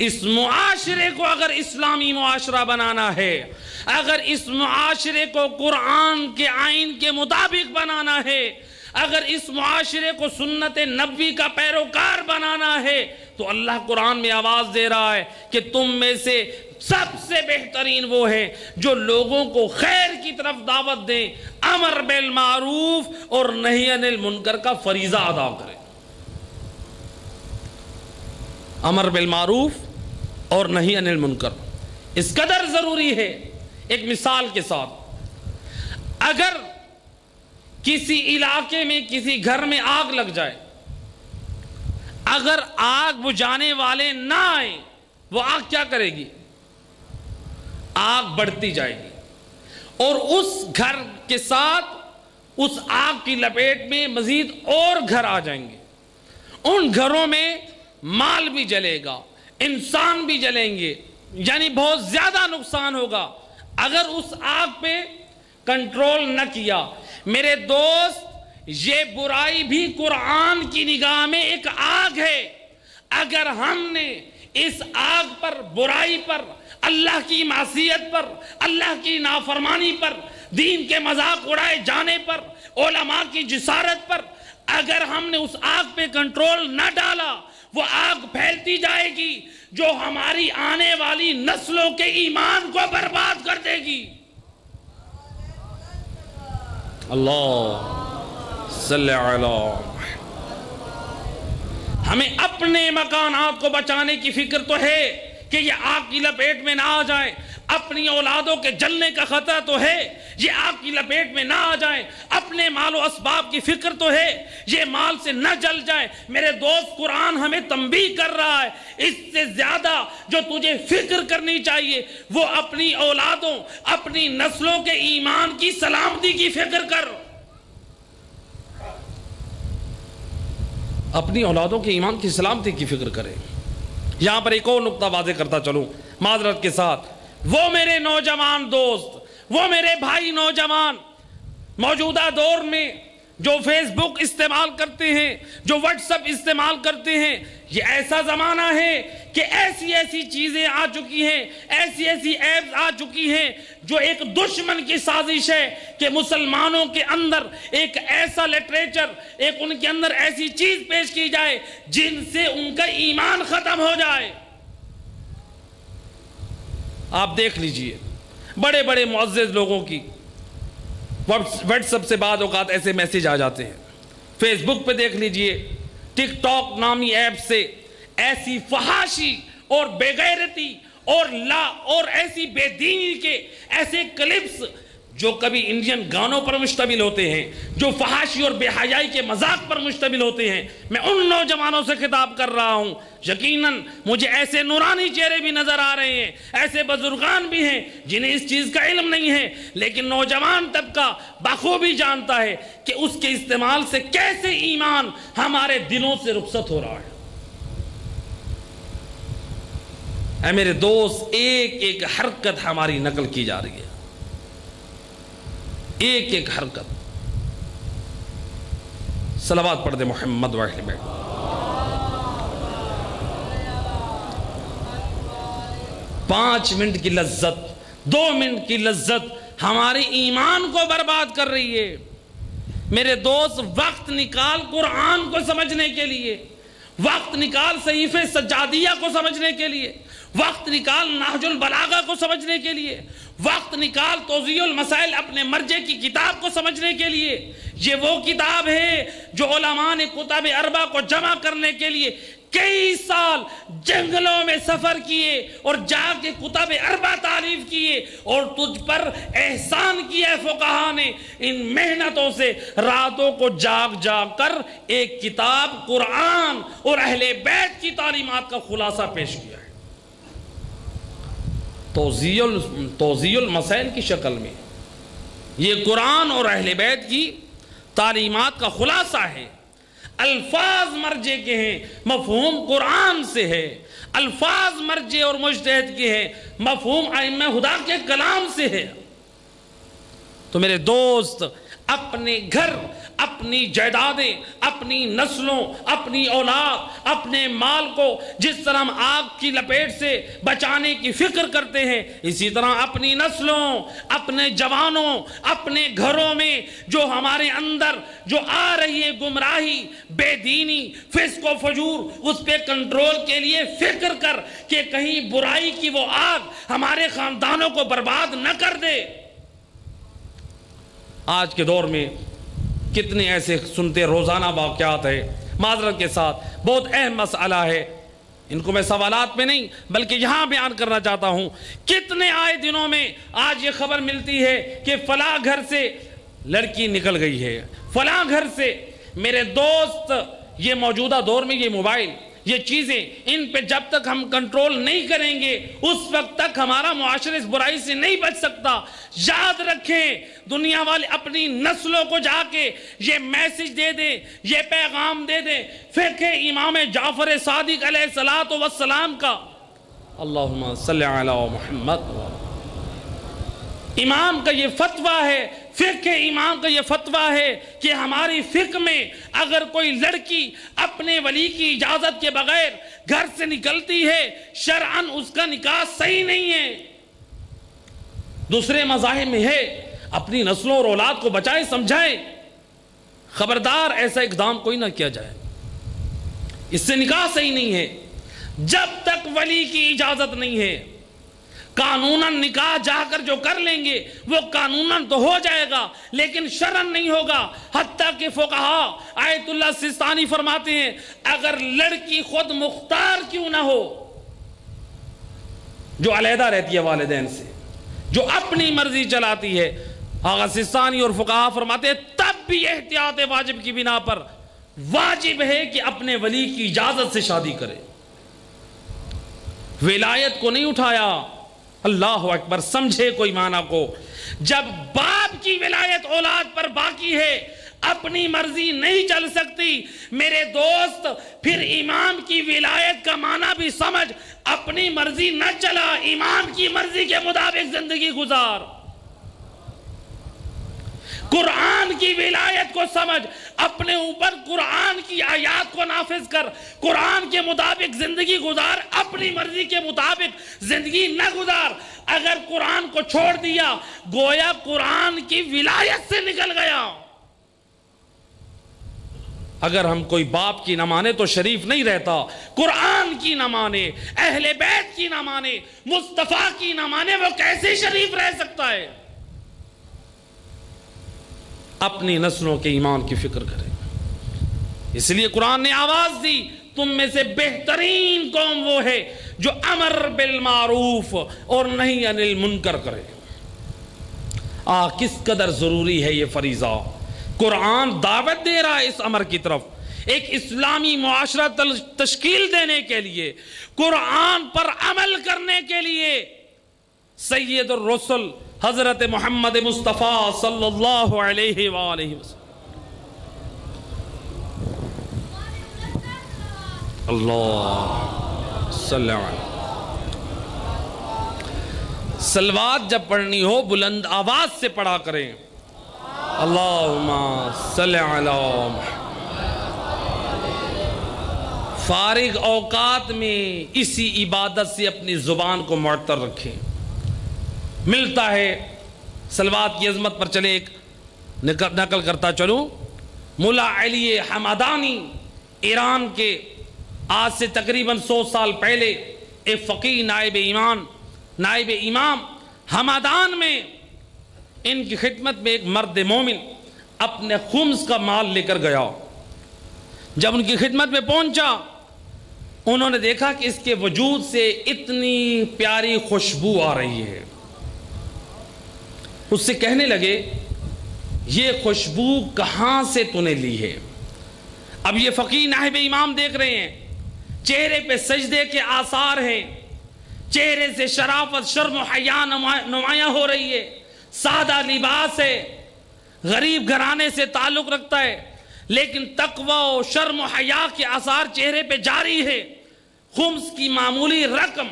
اس معاشرے کو اگر اسلامی معاشرہ بنانا ہے, اگر اس معاشرے کو قرآن کے آئین کے مطابق بنانا ہے, اگر اس معاشرے کو سنت نبوی کا پیروکار بنانا ہے تو اللہ قرآن میں آواز دے رہا ہے کہ تم میں سے سب سے بہترین وہ ہے جو لوگوں کو خیر کی طرف دعوت دیں, امر بالمعروف اور نہی عن المنکر کا فریضہ ادا کریں. امر بالمعروف اور نہی عن المنکر اس قدر ضروری ہے. ایک مثال کے ساتھ, اگر کسی علاقے میں کسی گھر میں آگ لگ جائے, اگر آگ بجھانے والے نہ آئیں وہ آگ کیا کرے گی؟ آگ بڑھتی جائے گی اور اس گھر کے ساتھ اس آگ کی لپیٹ میں مزید اور گھر آ جائیں گے. ان گھروں میں مال بھی جلے گا, انسان بھی جلیں گے, یعنی بہت زیادہ نقصان ہوگا اگر اس آگ پہ کنٹرول نہ کیا. میرے دوست یہ برائی بھی قرآن کی نگاہ میں ایک آگ ہے. اگر ہم نے اس آگ پر, برائی پر, اللہ کی معصیت پر, اللہ کی نافرمانی پر, دین کے مذاق اڑائے جانے پر, علماء کی جسارت پر اگر ہم نے اس آگ پہ کنٹرول نہ ڈالا وہ آگ پھیلتی جائے گی جو ہماری آنے والی نسلوں کے ایمان کو برباد کر دے گی. اللہ صلی علی. ہمیں اپنے مکانات کو بچانے کی فکر تو ہے کہ یہ آگ کی لپیٹ میں نہ آ جائیں, اپنی اولادوں کے جلنے کا خطرہ تو ہے یہ آگ کی لپیٹ میں نہ آ جائیں, اپنے مال و اسباب کی فکر تو ہے یہ مال سے نہ جل جائیں. میرے دوست قرآن ہمیں تنبیہ کر رہا ہے اس سے زیادہ جو تجھے فکر کرنی چاہیے وہ اپنی اولادوں, اپنی نسلوں کے ایمان کی سلامتی کی فکر کر. اپنی اولادوں کے ایمان کی سلامتی کی فکر کرے. یہاں پر ایک اور نقطہ واضح کرتا چلوں معذرت کے ساتھ. وہ میرے نوجوان دوست, وہ میرے بھائی نوجوان موجودہ دور میں جو فیس بک استعمال کرتے ہیں, جو واٹس ایپ استعمال کرتے ہیں, یہ ایسا زمانہ ہے کہ ایسی ایسی چیزیں آ چکی ہیں, ایسی ایسی ایپس آ چکی ہیں جو ایک دشمن کی سازش ہے کہ مسلمانوں کے اندر ایک ایسا لٹریچر, ایک ان کے اندر ایسی چیز پیش کی جائے جن سے ان کا ایمان ختم ہو جائے. آپ دیکھ لیجئے بڑے بڑے معزز لوگوں کی واٹس ایپ سے بعض اوقات ایسے میسیج آ جاتے ہیں, فیس بک پہ دیکھ لیجئے, ٹک ٹاک نامی ایپ سے ایسی فحاشی اور بے غیرتی اور ایسی بے دینی کے ایسے کلپس جو کبھی انڈین گانوں پر مشتمل ہوتے ہیں، جو فحاشی اور بے حیائی کے مذاق پر مشتمل ہوتے ہیں، میں ان نوجوانوں سے خطاب کر رہا ہوں. یقیناً مجھے ایسے نورانی چہرے بھی نظر آ رہے ہیں، ایسے بزرگان بھی ہیں جنہیں اس چیز کا علم نہیں ہے، لیکن نوجوان طبقہ بخوبی جانتا ہے کہ اس کے استعمال سے کیسے ایمان ہمارے دلوں سے رخصت ہو رہا ہے. اے میرے دوست، ایک ایک حرکت ہماری نقل کی جا رہی ہے، ایک ایک حرکت. صلوات پڑھ دے محمد و اہل بیت. پانچ منٹ کی لذت، 2 منٹ کی لذت ہمارے ایمان کو برباد کر رہی ہے. میرے دوست، وقت نکال قرآن کو سمجھنے کے لیے، وقت نکال صحیفہ سجادیہ کو سمجھنے کے لیے، وقت نکال نہج البلاغہ کو سمجھنے کے لیے، وقت نکال توضیح المسائل اپنے مرجع کی کتاب کو سمجھنے کے لیے. یہ وہ کتاب ہے جو علماء نے کتب اربع کو جمع کرنے کے لیے کئی سال جنگلوں میں سفر کیے اور جا کے کتب اربع تعریف کیے، اور تجھ پر احسان کیا ہے فقہا نے ان محنتوں سے راتوں کو جاگ جاگ کر ایک کتاب قرآن اور اہل بیت کی تعلیمات کا خلاصہ پیش کیا ہے توضیح المسائل کی شکل میں. یہ قرآن اور اہل بیت کی تعلیمات کا خلاصہ ہے. الفاظ مرجع کے ہیں، مفہوم قرآن سے ہے. الفاظ مرجع اور مجتہد کے ہیں، مفہوم ائمہ خدا کے کلام سے ہے. تو میرے دوست، اپنے گھر، اپنی جائیدادیں، اپنی نسلوں، اپنی اولاد، اپنے مال کو جس طرح ہم آگ کی لپیٹ سے بچانے کی فکر کرتے ہیں، اسی طرح اپنی نسلوں، اپنے جوانوں، اپنے گھروں میں جو ہمارے اندر جو آ رہی ہے گمراہی، بے دینی، فسق و فجور، اس پہ کنٹرول کے لیے فکر کر کہ کہیں برائی کی وہ آگ ہمارے خاندانوں کو برباد نہ کر دے. آج کے دور میں کتنے ایسے سنتے روزانہ واقعات ہیں. معذرت کے ساتھ بہت اہم مسئلہ ہے، ان کو میں سوالات میں نہیں بلکہ یہاں بیان کرنا چاہتا ہوں. کتنے آئے دنوں میں آج یہ خبر ملتی ہے کہ فلاں گھر سے لڑکی نکل گئی ہے، فلاں گھر سے. میرے دوست، یہ موجودہ دور میں یہ موبائل، یہ چیزیں، ان پہ جب تک ہم کنٹرول نہیں کریں گے اس وقت تک ہمارا معاشرہ اس برائی سے نہیں بچ سکتا. یاد رکھیں، دنیا والے اپنی نسلوں کو جا کے یہ میسج دے دیں، یہ پیغام دے دیں فقہ امام جعفر صادق علیہ السلام کا. اللہم صلی علی محمد. امام کا یہ فتویٰ ہے، فقہ امام کا یہ فتویٰ ہے کہ ہماری فقہ میں اگر کوئی لڑکی اپنے ولی کی اجازت کے بغیر گھر سے نکلتی ہے، شرعاً اس کا نکاح صحیح نہیں ہے. دوسرے مذاہب میں ہے اپنی نسلوں اور اولاد کو بچائیں، سمجھائیں. خبردار ایسا اقدام کوئی نہ کیا جائے، اس سے نکاح صحیح نہیں ہے جب تک ولی کی اجازت نہیں ہے. قانوناً نکاح جا کر جو کر لیں گے وہ قانوناً تو ہو جائے گا لیکن شرعاً نہیں ہوگا. حتیٰ کہ فقہا آیت اللہ سستانی فرماتے ہیں اگر لڑکی خود مختار کیوں نہ ہو، جو علیحدہ رہتی ہے والدین سے، جو اپنی مرضی چلاتی ہے، آغا سستانی اور فقہا فرماتے ہیں تب بھی احتیاط واجب کی بنا پر واجب ہے کہ اپنے ولی کی اجازت سے شادی کرے. ولایت کو نہیں اٹھایا. اللہ اکبر، سمجھے کوئی معنی کو. جب باپ کی ولایت اولاد پر باقی ہے، اپنی مرضی نہیں چل سکتی. میرے دوست، پھر امام کی ولایت کا معنی بھی سمجھ. اپنی مرضی نہ چلا، امام کی مرضی کے مطابق زندگی گزار. قرآن کی ولایت کو سمجھ، اپنے اوپر قرآن کی آیات کو نافذ کر، قرآن کے مطابق زندگی گزار، اپنی مرضی کے مطابق زندگی نہ گزار. اگر قرآن کو چھوڑ دیا گویا قرآن کی ولایت سے نکل گیا. اگر ہم کوئی باپ کی نہ مانے تو شریف نہیں رہتا. قرآن کی نہ مانے، اہل بیت کی نہ مانے، مصطفیٰ کی نہ مانے، وہ کیسے شریف رہ سکتا ہے؟ اپنی نسلوں کے ایمان کی فکر کریں. اس لیے قرآن نے آواز دی تم میں سے بہترین قوم وہ ہے جو امر بالمعروف اور نہی عن المنکر کرے۔ کس قدر ضروری ہے یہ فریضہ۔ قرآن دعوت دے رہا ہے اس امر کی طرف، ایک اسلامی معاشرہ تشکیل دینے کے لیے، قرآن پر عمل کرنے کے لیے۔ سید الرسل حضرت محمد مصطفیٰ صلی اللہ علیہ وآلہ وسلم، اللہ صلی اللہ علیہ، صلوات جب پڑھنی ہو بلند آواز سے پڑھا کریں۔ اللہم صلی علی محمد۔ فارغ اوقات میں اسی عبادت سے اپنی زبان کو معطر رکھیں۔ ملتا ہے صلوات کی عظمت پر چلے ایک نقل کرتا چلوں، ملا علی حمدانی ایران کے آج سے تقریباً 100 سال پہلے ایک فقیہ نائب امام حمدان میں ان کی خدمت میں ایک مرد مومن اپنے خمس کا مال لے کر گیا۔ جب ان کی خدمت میں پہنچا، انہوں نے دیکھا کہ اس کے وجود سے اتنی پیاری خوشبو آ رہی ہے۔ اس سے کہنے لگے یہ خوشبو کہاں سے تو نے لی ہے؟ اب یہ فقیہ نائب امام دیکھ رہے ہیں، چہرے پہ سجدے کے آثار ہیں، چہرے سے شرافت، شرم و حیا نمایاں ہو رہی ہے، سادہ لباس ہے، غریب گھرانے سے تعلق رکھتا ہے، لیکن تقوی و شرم و حیا کے آثار چہرے پہ جاری ہے۔ خمس کی معمولی رقم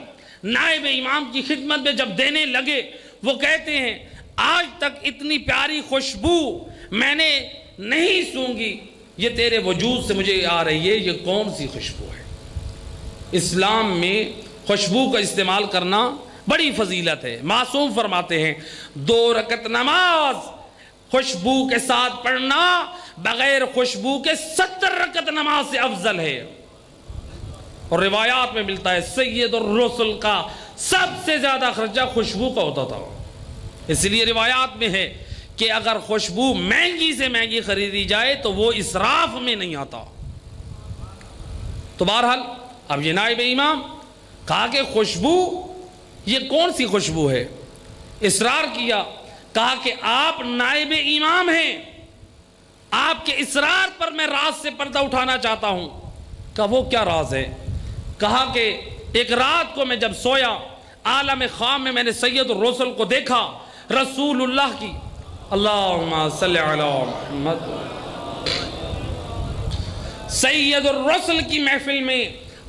نائب امام کی خدمت میں جب دینے لگے، وہ کہتے ہیں آج تک اتنی پیاری خوشبو میں نے نہیں سونگھی، یہ تیرے وجود سے مجھے آ رہی ہے، یہ کون سی خوشبو ہے؟ اسلام میں خوشبو کا استعمال کرنا بڑی فضیلت ہے۔ معصوم فرماتے ہیں 2 رکعت نماز خوشبو کے ساتھ پڑھنا بغیر خوشبو کے 70 رکعت نماز سے افضل ہے۔ اور روایات میں ملتا ہے سید الرسل کا سب سے زیادہ خرچہ خوشبو کا ہوتا تھا۔ اس لیے روایات میں ہے کہ اگر خوشبو مہنگی سے مہنگی خریدی جائے تو وہ اسراف میں نہیں آتا۔ تو بہرحال اب یہ نائب امام کہا کہ خوشبو یہ کون سی خوشبو ہے؟ اصرار کیا، کہا کہ آپ نائب امام ہیں، آپ کے اصرار پر میں راز سے پردہ اٹھانا چاہتا ہوں۔ کہا وہ کیا راز ہے؟ کہا کہ ایک رات کو میں جب سویا، عالم خواب میں نے سید الرسل کو دیکھا، رسول اللہ کی، اللہم صلی علی محمد، سید الرسل کی محفل میں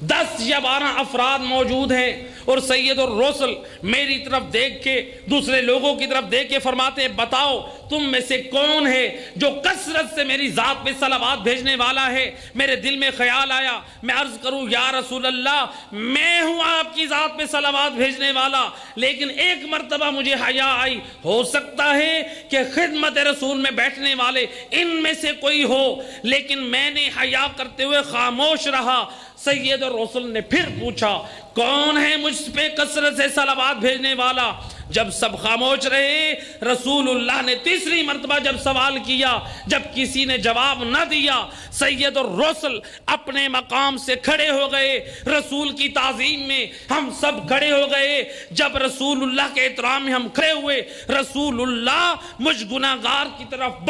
10 یا 12 افراد موجود ہیں، اور سید الرسل میری طرف دیکھ کے دوسرے لوگوں کی طرف دیکھ کے فرماتے ہیں بتاؤ تم میں سے کون ہے جو کثرت سے میری ذات پہ صلوات بھیجنے والا ہے؟ میرے دل میں خیال آیا میں عرض کروں یا رسول اللہ میں ہوں آپ کی ذات پہ صلوات بھیجنے والا، لیکن ایک مرتبہ مجھے حیا آئی، ہو سکتا ہے کہ خدمت رسول میں بیٹھنے والے ان میں سے کوئی ہو، لیکن میں نے حیا کرتے ہوئے خاموش رہا۔ سید الرسل نے پھر پوچھا کون ہے مجھ پہ کثرت سے صلوات بھیجنے والا؟ جب سب خاموش رہے، رسول اللہ نے تیسری مرتبہ جب سوال کیا، جب کسی نے جواب نہ دیا، سید الرسل اپنے مقام سے کھڑے ہو گئے۔ رسول کی تعظیم میں ہم سب کھڑے ہو گئے۔ جب رسول اللہ کے احترام میں ہم کھڑے ہوئے، رسول اللہ مجھ گناہگار کی طرف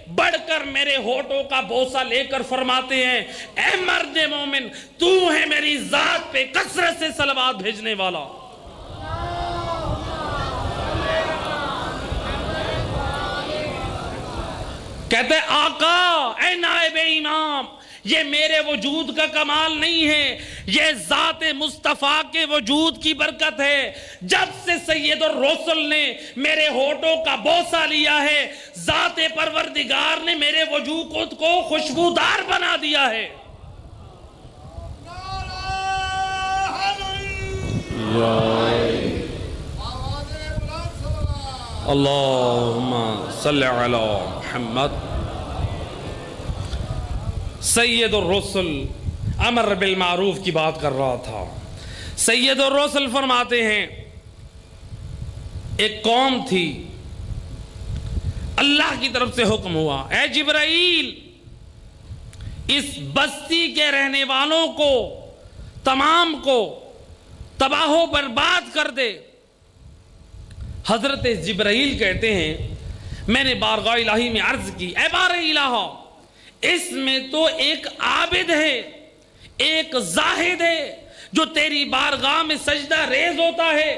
بڑھ کر میرے ہونٹوں کا بوسہ لے کر فرماتے ہیں اے مرد مومن، تو ہے میری ذات پہ کثرت سے صلوات بھیجنے والا۔ کہتے ہیں آقا اے نائب امام، یہ میرے وجود کا کمال نہیں ہے، یہ ذات مصطفیٰ کے وجود کی برکت ہے۔ جب سے سید الرسل نے میرے ہونٹوں کا بوسہ لیا ہے، ذات پروردگار نے میرے وجود کو خوشبودار بنا دیا ہے۔ اللہم صلی علی محمد۔ سید الرسل امر بالمعروف کی بات کر رہا تھا۔ سید الرسل فرماتے ہیں ایک قوم تھی، اللہ کی طرف سے حکم ہوا اے جبرائیل اس بستی کے رہنے والوں کو تمام کو تباہ و برباد کر دے۔ حضرت جبرائیل کہتے ہیں میں نے بارگاہ الہی میں عرض کی، اے بار الہ، اس میں تو ایک عابد ہے، ایک زاہد ہے جو تیری بارگاہ میں سجدہ ریز ہوتا ہے،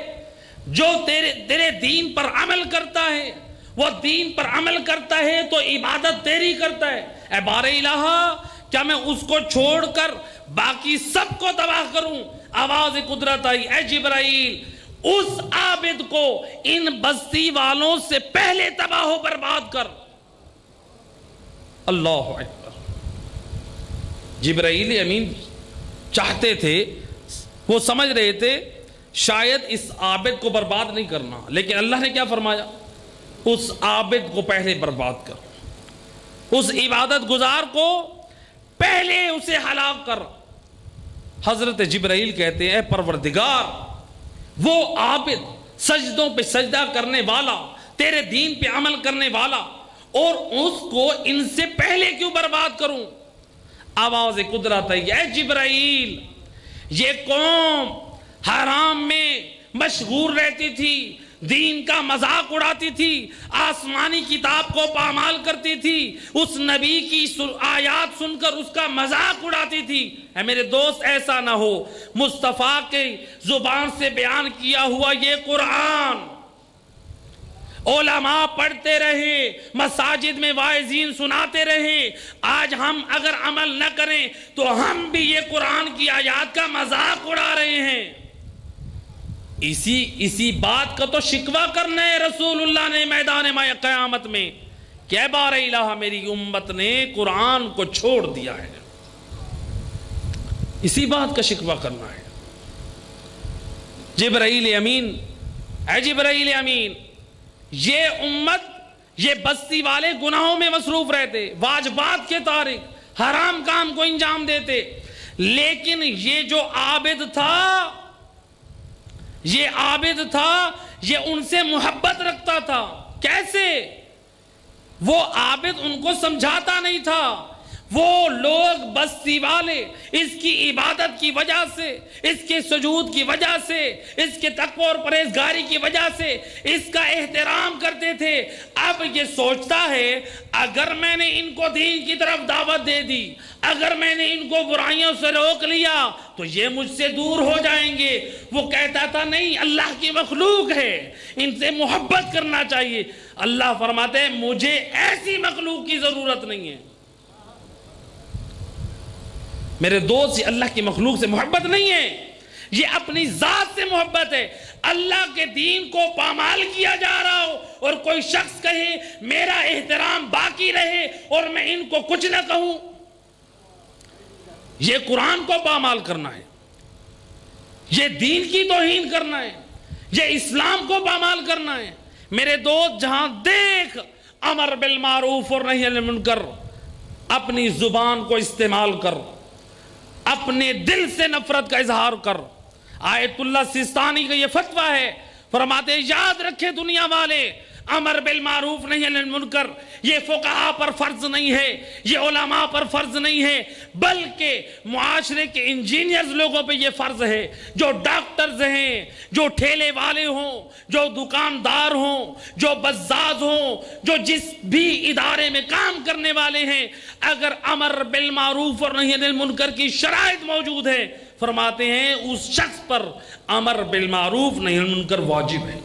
جو تیرے دین پر عمل کرتا ہے، وہ دین پر عمل کرتا ہے تو عبادت تیری کرتا ہے۔ اے بار الہ، کیا میں اس کو چھوڑ کر باقی سب کو تباہ کروں؟ آواز قدرت آئی، اے جبرائیل، اس عابد کو ان بستی والوں سے پہلے تباہ و برباد کر۔ اللہ اکبر۔ جبرائیل امین چاہتے تھے، وہ سمجھ رہے تھے شاید اس عابد کو برباد نہیں کرنا، لیکن اللہ نے کیا فرمایا؟ اس عابد کو پہلے برباد کر، اس عبادت گزار کو پہلے اسے ہلاک کر۔ حضرت جبرائیل کہتے ہیں اے پروردگار، وہ عابد سجدوں پہ سجدہ کرنے والا، تیرے دین پہ عمل کرنے والا، اور اس کو ان سے پہلے کیوں برباد کروں؟ آواز قدرت ہے، اے جبرائیل، یہ قوم حرام میں مشغول رہتی تھی، دین کا مذاق اڑاتی تھی، آسمانی کتاب کو پامال کرتی تھی، اس نبی کی آیات سن کر اس کا مذاق اڑاتی تھی۔ اے میرے دوست، ایسا نہ ہو، مصطفیٰ کے زبان سے بیان کیا ہوا یہ قرآن علماء پڑھتے رہے، مساجد میں واعظین سناتے رہے، آج ہم اگر عمل نہ کریں تو ہم بھی یہ قرآن کی آیات کا مذاق اڑا رہے ہیں۔ اسی بات کا تو شکوہ کرنا ہے رسول اللہ نے میدان قیامت میں کہ اے بار الہ، میری امت نے قرآن کو چھوڑ دیا ہے، اسی بات کا شکوہ کرنا ہے۔ جبرائیل امین، اے جبرائیل امین، یہ امت، یہ بستی والے گناہوں میں مصروف رہتے، واجبات کے تارک، حرام کام کو انجام دیتے، لیکن یہ جو عابد تھا، یہ ان سے محبت رکھتا تھا۔ کیسے؟ وہ عابد ان کو سمجھاتا نہیں تھا، وہ لوگ بستی والے اس کی عبادت کی وجہ سے، اس کے سجود کی وجہ سے، اس کے تقوی اور پرہیزگاری کی وجہ سے اس کا احترام کرتے تھے۔ اب یہ سوچتا ہے اگر میں نے ان کو دین کی طرف دعوت دے دی، اگر میں نے ان کو برائیوں سے روک لیا تو یہ مجھ سے دور ہو جائیں گے۔ وہ کہتا تھا نہیں، اللہ کی مخلوق ہے، ان سے محبت کرنا چاہیے۔ اللہ فرماتے ہیں مجھے ایسی مخلوق کی ضرورت نہیں ہے۔ میرے دوست، یہ اللہ کی مخلوق سے محبت نہیں ہے، یہ اپنی ذات سے محبت ہے۔ اللہ کے دین کو پامال کیا جا رہا ہو اور کوئی شخص کہے میرا احترام باقی رہے اور میں ان کو کچھ نہ کہوں، یہ قرآن کو پامال کرنا ہے، یہ دین کی توہین کرنا ہے، یہ اسلام کو پامال کرنا ہے۔ میرے دوست، جہاں دیکھ امر بالمعروف اور نہی عن المنکر، اپنی زبان کو استعمال کر، اپنے دل سے نفرت کا اظہار کر۔ آیت اللہ سیستانی کا یہ فتویٰ ہے، فرماتے یاد رکھے دنیا والے، امر بالمعروف نہی عن المنکر یہ فقہاء پر فرض نہیں ہے، یہ علماء پر فرض نہیں ہے، بلکہ معاشرے کے انجینئرز لوگوں پہ یہ فرض ہے، جو ڈاکٹرز ہیں، جو ٹھیلے والے ہوں، جو دکاندار ہوں، جو بزاز ہوں، جو جس بھی ادارے میں کام کرنے والے ہیں، اگر امر بالمعروف اور نہی عن المنکر کی شرائط موجود ہے، فرماتے ہیں اس شخص پر امر بالمعروف نہی عن المنکر واجب ہے۔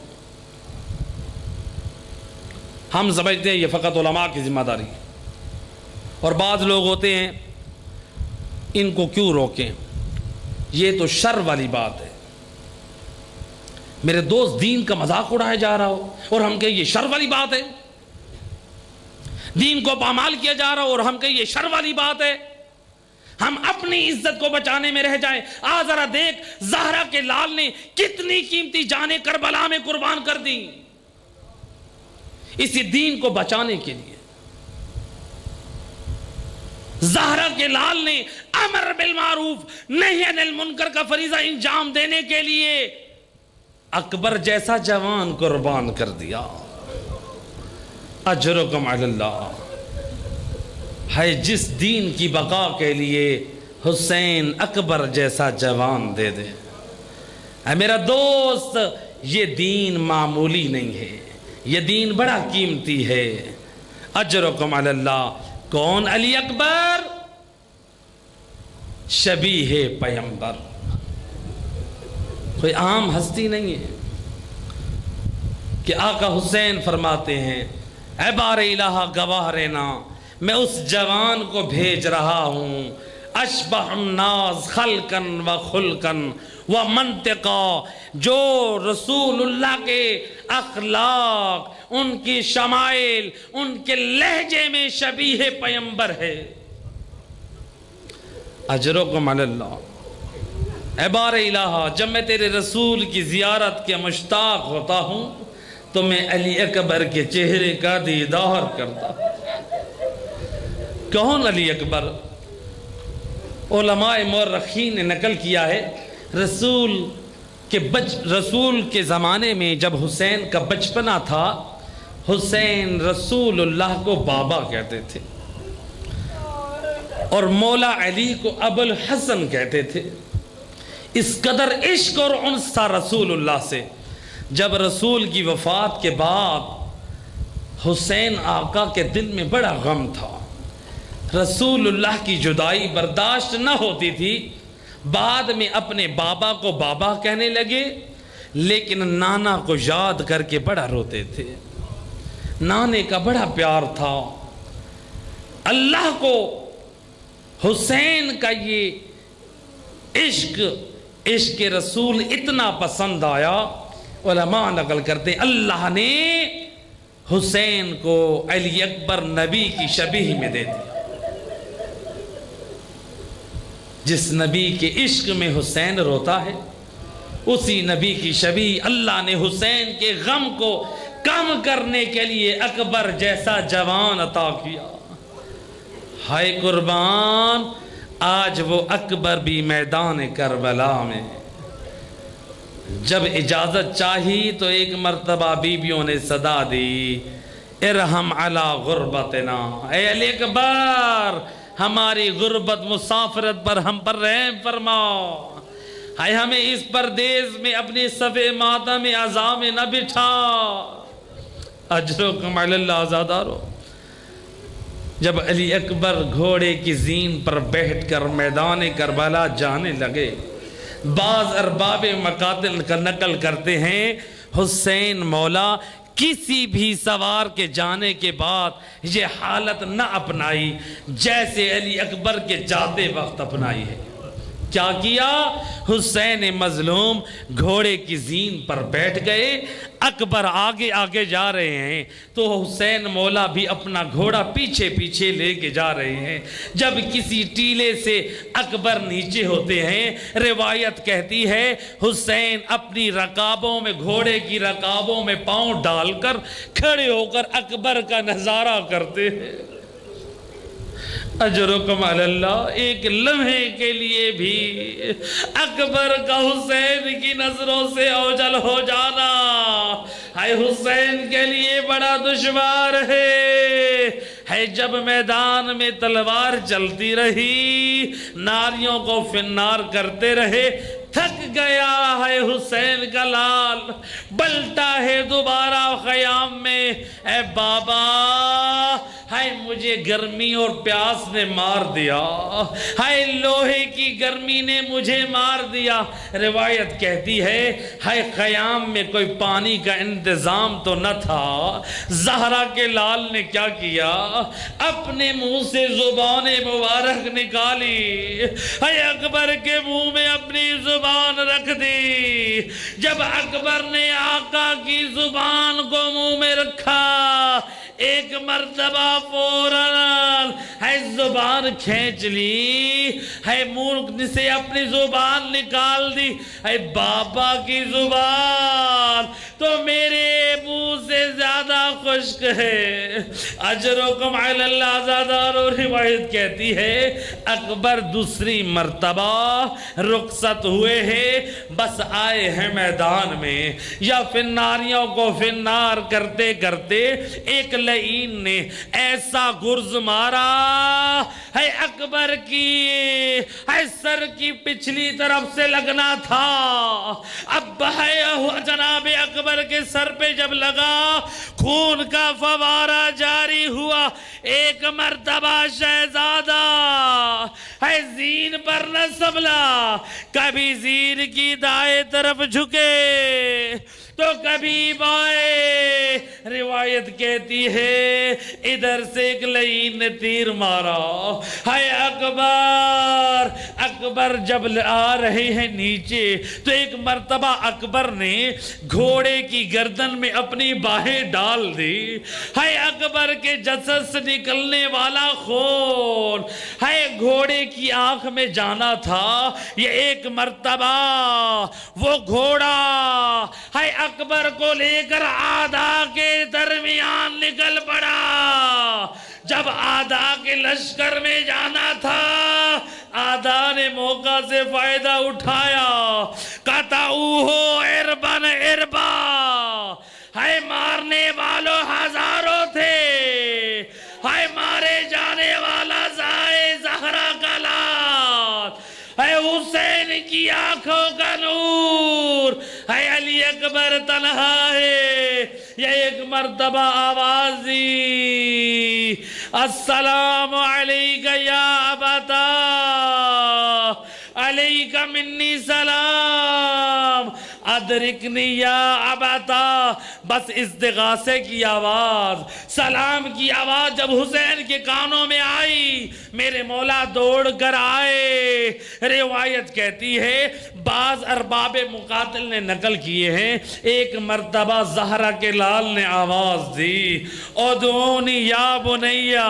ہم سمجھتے ہیں یہ فقط علماء کی ذمہ داری، اور بعض لوگ ہوتے ہیں ان کو کیوں روکیں، یہ تو شر والی بات ہے۔ میرے دوست، دین کا مذاق اڑایا جا رہا ہو اور ہم کہیں یہ شر والی بات ہے، دین کو پامال کیا جا رہا ہو اور ہم کہیں یہ شر والی بات ہے، ہم اپنی عزت کو بچانے میں رہ جائیں۔ ذرا دیکھ، زہرا کے لال نے کتنی قیمتی جانیں کربلا میں قربان کر دی اسی دین کو بچانے کے لیے۔ زہرا کے لال نے امر بالمعروف نہی عن المنکر کا فریضہ انجام دینے کے لیے اکبر جیسا جوان قربان کر دیا۔ اجرکم علی اللہ۔ ہے جس دین کی بقا کے لیے حسین اکبر جیسا جوان دے دے۔ اے میرا دوست، یہ دین معمولی نہیں ہے، یہ دین بڑا قیمتی ہے۔ اجرکم علی اللہ۔ کون علی اکبر؟ شبیہ پیمبر، کوئی عام ہستی نہیں ہے کہ آقا حسین فرماتے ہیں اے بار الہ گواہ رہنا، میں اس جوان کو بھیج رہا ہوں، اشبہ الناس خلقن و خلقن و منطقہ، جو رسول اللہ کے اخلاق، ان کی شمائل، ان کے لہجے میں شبیہ پیمبر ہے۔ اجرکم علی اللہ۔ اے بار الہ، جب میں تیرے رسول کی زیارت کے مشتاق ہوتا ہوں تو میں علی اکبر کے چہرے کا دیدار کرتا ہوں۔ کون علی اکبر؟ علماء مورخین نے نقل کیا ہے، رسول کے زمانے میں جب حسین کا بچپنا تھا، حسین رسول اللہ کو بابا کہتے تھے اور مولا علی کو ابو الحسن کہتے تھے۔ اس قدر عشق اور انس تھا رسول اللہ سے۔ جب رسول کی وفات کے بعد حسین آقا کے دل میں بڑا غم تھا، رسول اللہ کی جدائی برداشت نہ ہوتی تھی، بعد میں اپنے بابا کو بابا کہنے لگے، لیکن نانا کو یاد کر کے بڑا روتے تھے۔ نانے کا بڑا پیار تھا۔ اللہ کو حسین کا یہ عشق رسول اتنا پسند آیا، علماء نقل کرتے ہیں اللہ نے حسین کو علی اکبر نبی کی شبیہ میں دے دیا۔ جس نبی کے عشق میں حسین روتا ہے، اسی نبی کی شبیہ اللہ نے حسین کے غم کو کم کرنے کے لیے اکبر جیسا جوان عطا کیا۔ ہائے قربان، آج وہ اکبر بھی میدان کربلا میں، جب اجازت چاہی تو ایک مرتبہ بیویوں نے صدا دی، ارحم علی غربتنا، اے علی اکبر ہماری غربت مسافرت پر ہم پر رحم فرما، ہائے ہمیں اس پردیس میں اپنی صفِ ماتم میں عزا میں نہ بٹھا۔ اجرکم علی اللہ آزادارو۔ جب علی اکبر گھوڑے کی زین پر بیٹھ کر میدان کربلا جانے لگے، بعض ارباب مقاتل کا نقل کرتے ہیں حسین مولا کسی بھی سوار کے جانے کے بعد یہ حالت نہ اپنائی جیسے علی اکبر کے جاتے وقت اپنائی ہے۔ کیا کیا؟ حسین مظلوم گھوڑے کی زین پر بیٹھ گئے، اکبر آگے آگے جا رہے ہیں تو حسین مولا بھی اپنا گھوڑا پیچھے پیچھے لے کے جا رہے ہیں۔ جب کسی ٹیلے سے اکبر نیچے ہوتے ہیں، روایت کہتی ہے حسین اپنی رکابوں میں، گھوڑے کی رکابوں میں پاؤں ڈال کر کھڑے ہو کر اکبر کا نظارہ کرتے ہیں۔ اجرکم علی اللہ۔ ایک لمحے کے لیے بھی اکبر کا حسین کی نظروں سے اوجھل ہو جانا ہے حسین کے لیے بڑا دشوار ہے۔ جب میدان میں تلوار چلتی رہی، ناریوں کو فنار کرتے رہے، تھک گیا ہے حسین کا لال، بلتا ہے دوبارہ خیام میں، اے بابا ہائے مجھے گرمی اور پیاس نے مار دیا، ہائے لوہے کی گرمی نے مجھے مار دیا۔ روایت کہتی ہے ہائے خیام میں کوئی پانی کا انتظام تو نہ تھا، زہرا کے لال نے کیا کیا، اپنے منہ سے زبان مبارک نکالی، ہائے اکبر کے منہ میں اپنی زبان رکھ دی۔ جب اکبر نے آقا کی زبان کو منہ میں رکھا، ایک مرتبہ فوراً ہے زبان کھینچ لی، ہے منہ سے اپنی زبان نکال دی، ہے بابا کی زبان تو میرے منہ سے زیادہ خشک ہے۔ اجرکم علی اللہ زادار۔ روایت کہتی ہے اکبر دوسری مرتبہ رخصت ہوئے ہیں، بس آئے ہیں میدان میں، یا فناریوں کو فنار کرتے کرتے ایک لعین نے ایسا گرز مارا ہے اکبر کی ہے سر کی پچھلی طرف سے لگنا تھا. اب جناب اکبر کے سر پہ جب لگا خون کا فوارہ جاری ہوا. ایک مرتبہ شہزادہ ہے زین پر نہ سنبھلا, کبھی زین کی دائیں طرف جھکے تو کبھی بائیں. روایت کہتی ہے ادھر سے ایک لعین نے تیر مارا. ہے اکبر جب آ رہے ہیں نیچے تو ایک مرتبہ اکبر نے گھوڑے کی گردن میں اپنی باہیں ڈال دی. ہے اکبر کے جسد سے نکلنے والا خون ہے گھوڑے کی آنکھ میں جانا تھا. یہ ایک مرتبہ وہ گھوڑا ہے اکبر کو لے کر آدھا کے درمیان نکل پڑا. جب آدھا کے لشکر میں جانا تھا آدھا نے موقع سے فائدہ اٹھایا. قطعوہ اربن اربا, ہے مارنے والوں ہزاروں تھے, ہے مارے جانے والا زہرا کا لال, ہے حسین کی آنکھوں کا نور, ہے علی اکبر تنہا ہے. یہ ایک مرتبہ آواز دی السلام علیکہ یا ابتا علیکہ منی سلام ادرکنی یا ابتا. بس استغاثے کی آواز, سلام کی آواز جب حسین کے کانوں میں آئی میرے مولا دوڑ کر آئے. روایت کہتی ہے بعض ارباب مقاتل نے نقل کیے ہیں ایک مرتبہ زہرا کے لال نے آواز دی ادعونی یا بنیا,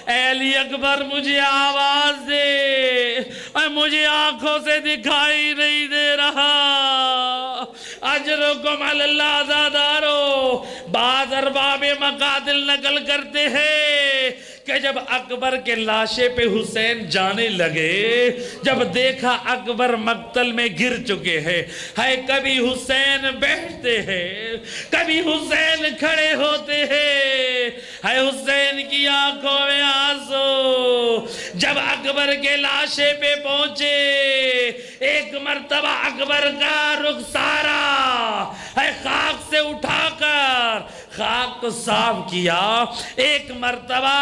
اے علی اکبر مجھے آواز دے, مجھے آنکھوں سے دکھائی نہیں دے رہا. اجرکم علی اللہ عزادارو. بعض ارباب مقاتل نقل کرتے ہیں کہ جب اکبر کے لاشے پہ حسین جانے لگے, جب دیکھا اکبر مقتل میں گر چکے ہیں, ہے کبھی حسین بیٹھتے ہیں کبھی حسین کھڑے ہوتے ہیں, ہے حسین کی آنکھوں میں آنسو. جب اکبر کے لاشے پہ پہنچے ایک مرتبہ اکبر کا رخسارا ہے خاک سے اٹھا کر خاک کو صاف کیا. ایک مرتبہ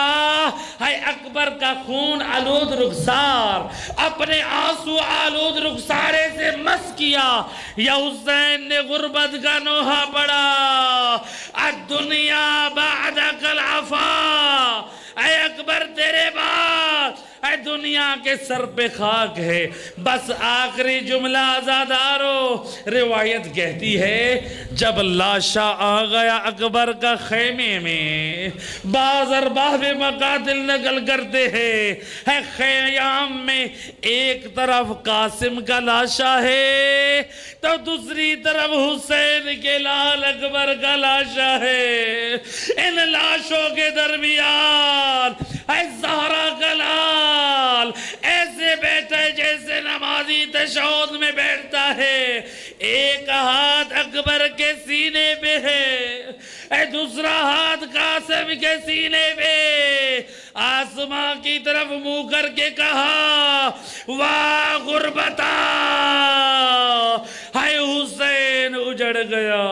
ہے اکبر کا خون آلود رخسار اپنے آنسو آلود رخسارے سے مس کیا. یا حسین نے غربت کا نوحہ پڑا الدنیا بعدک العفا, اے اکبر تیرے بعد اے دنیا کے سر پہ خاک ہے. بس آخری جملہ عزادارو. روایت کہتی ہے جب لاشا آ گیا اکبر کا خیمے میں, بعض ارباب مقاتل نقل کرتے ہیں خیام میں ایک طرف قاسم کا لاشا ہے تو دوسری طرف حسین کے لال اکبر کا لاشا ہے. ان لاشوں کے درمیان ہے زہرا کا لال ایسے بیٹھا ہے جیسے نمازی تشہد میں بیٹھتا ہے. ایک ہاتھ اکبر کے سینے پہ ہے, دوسرا ہاتھ قاسم کے سینے پہ. آسمان کی طرف منہ کر کے کہا واہ غربتا, ہے حسین اجڑ گیا.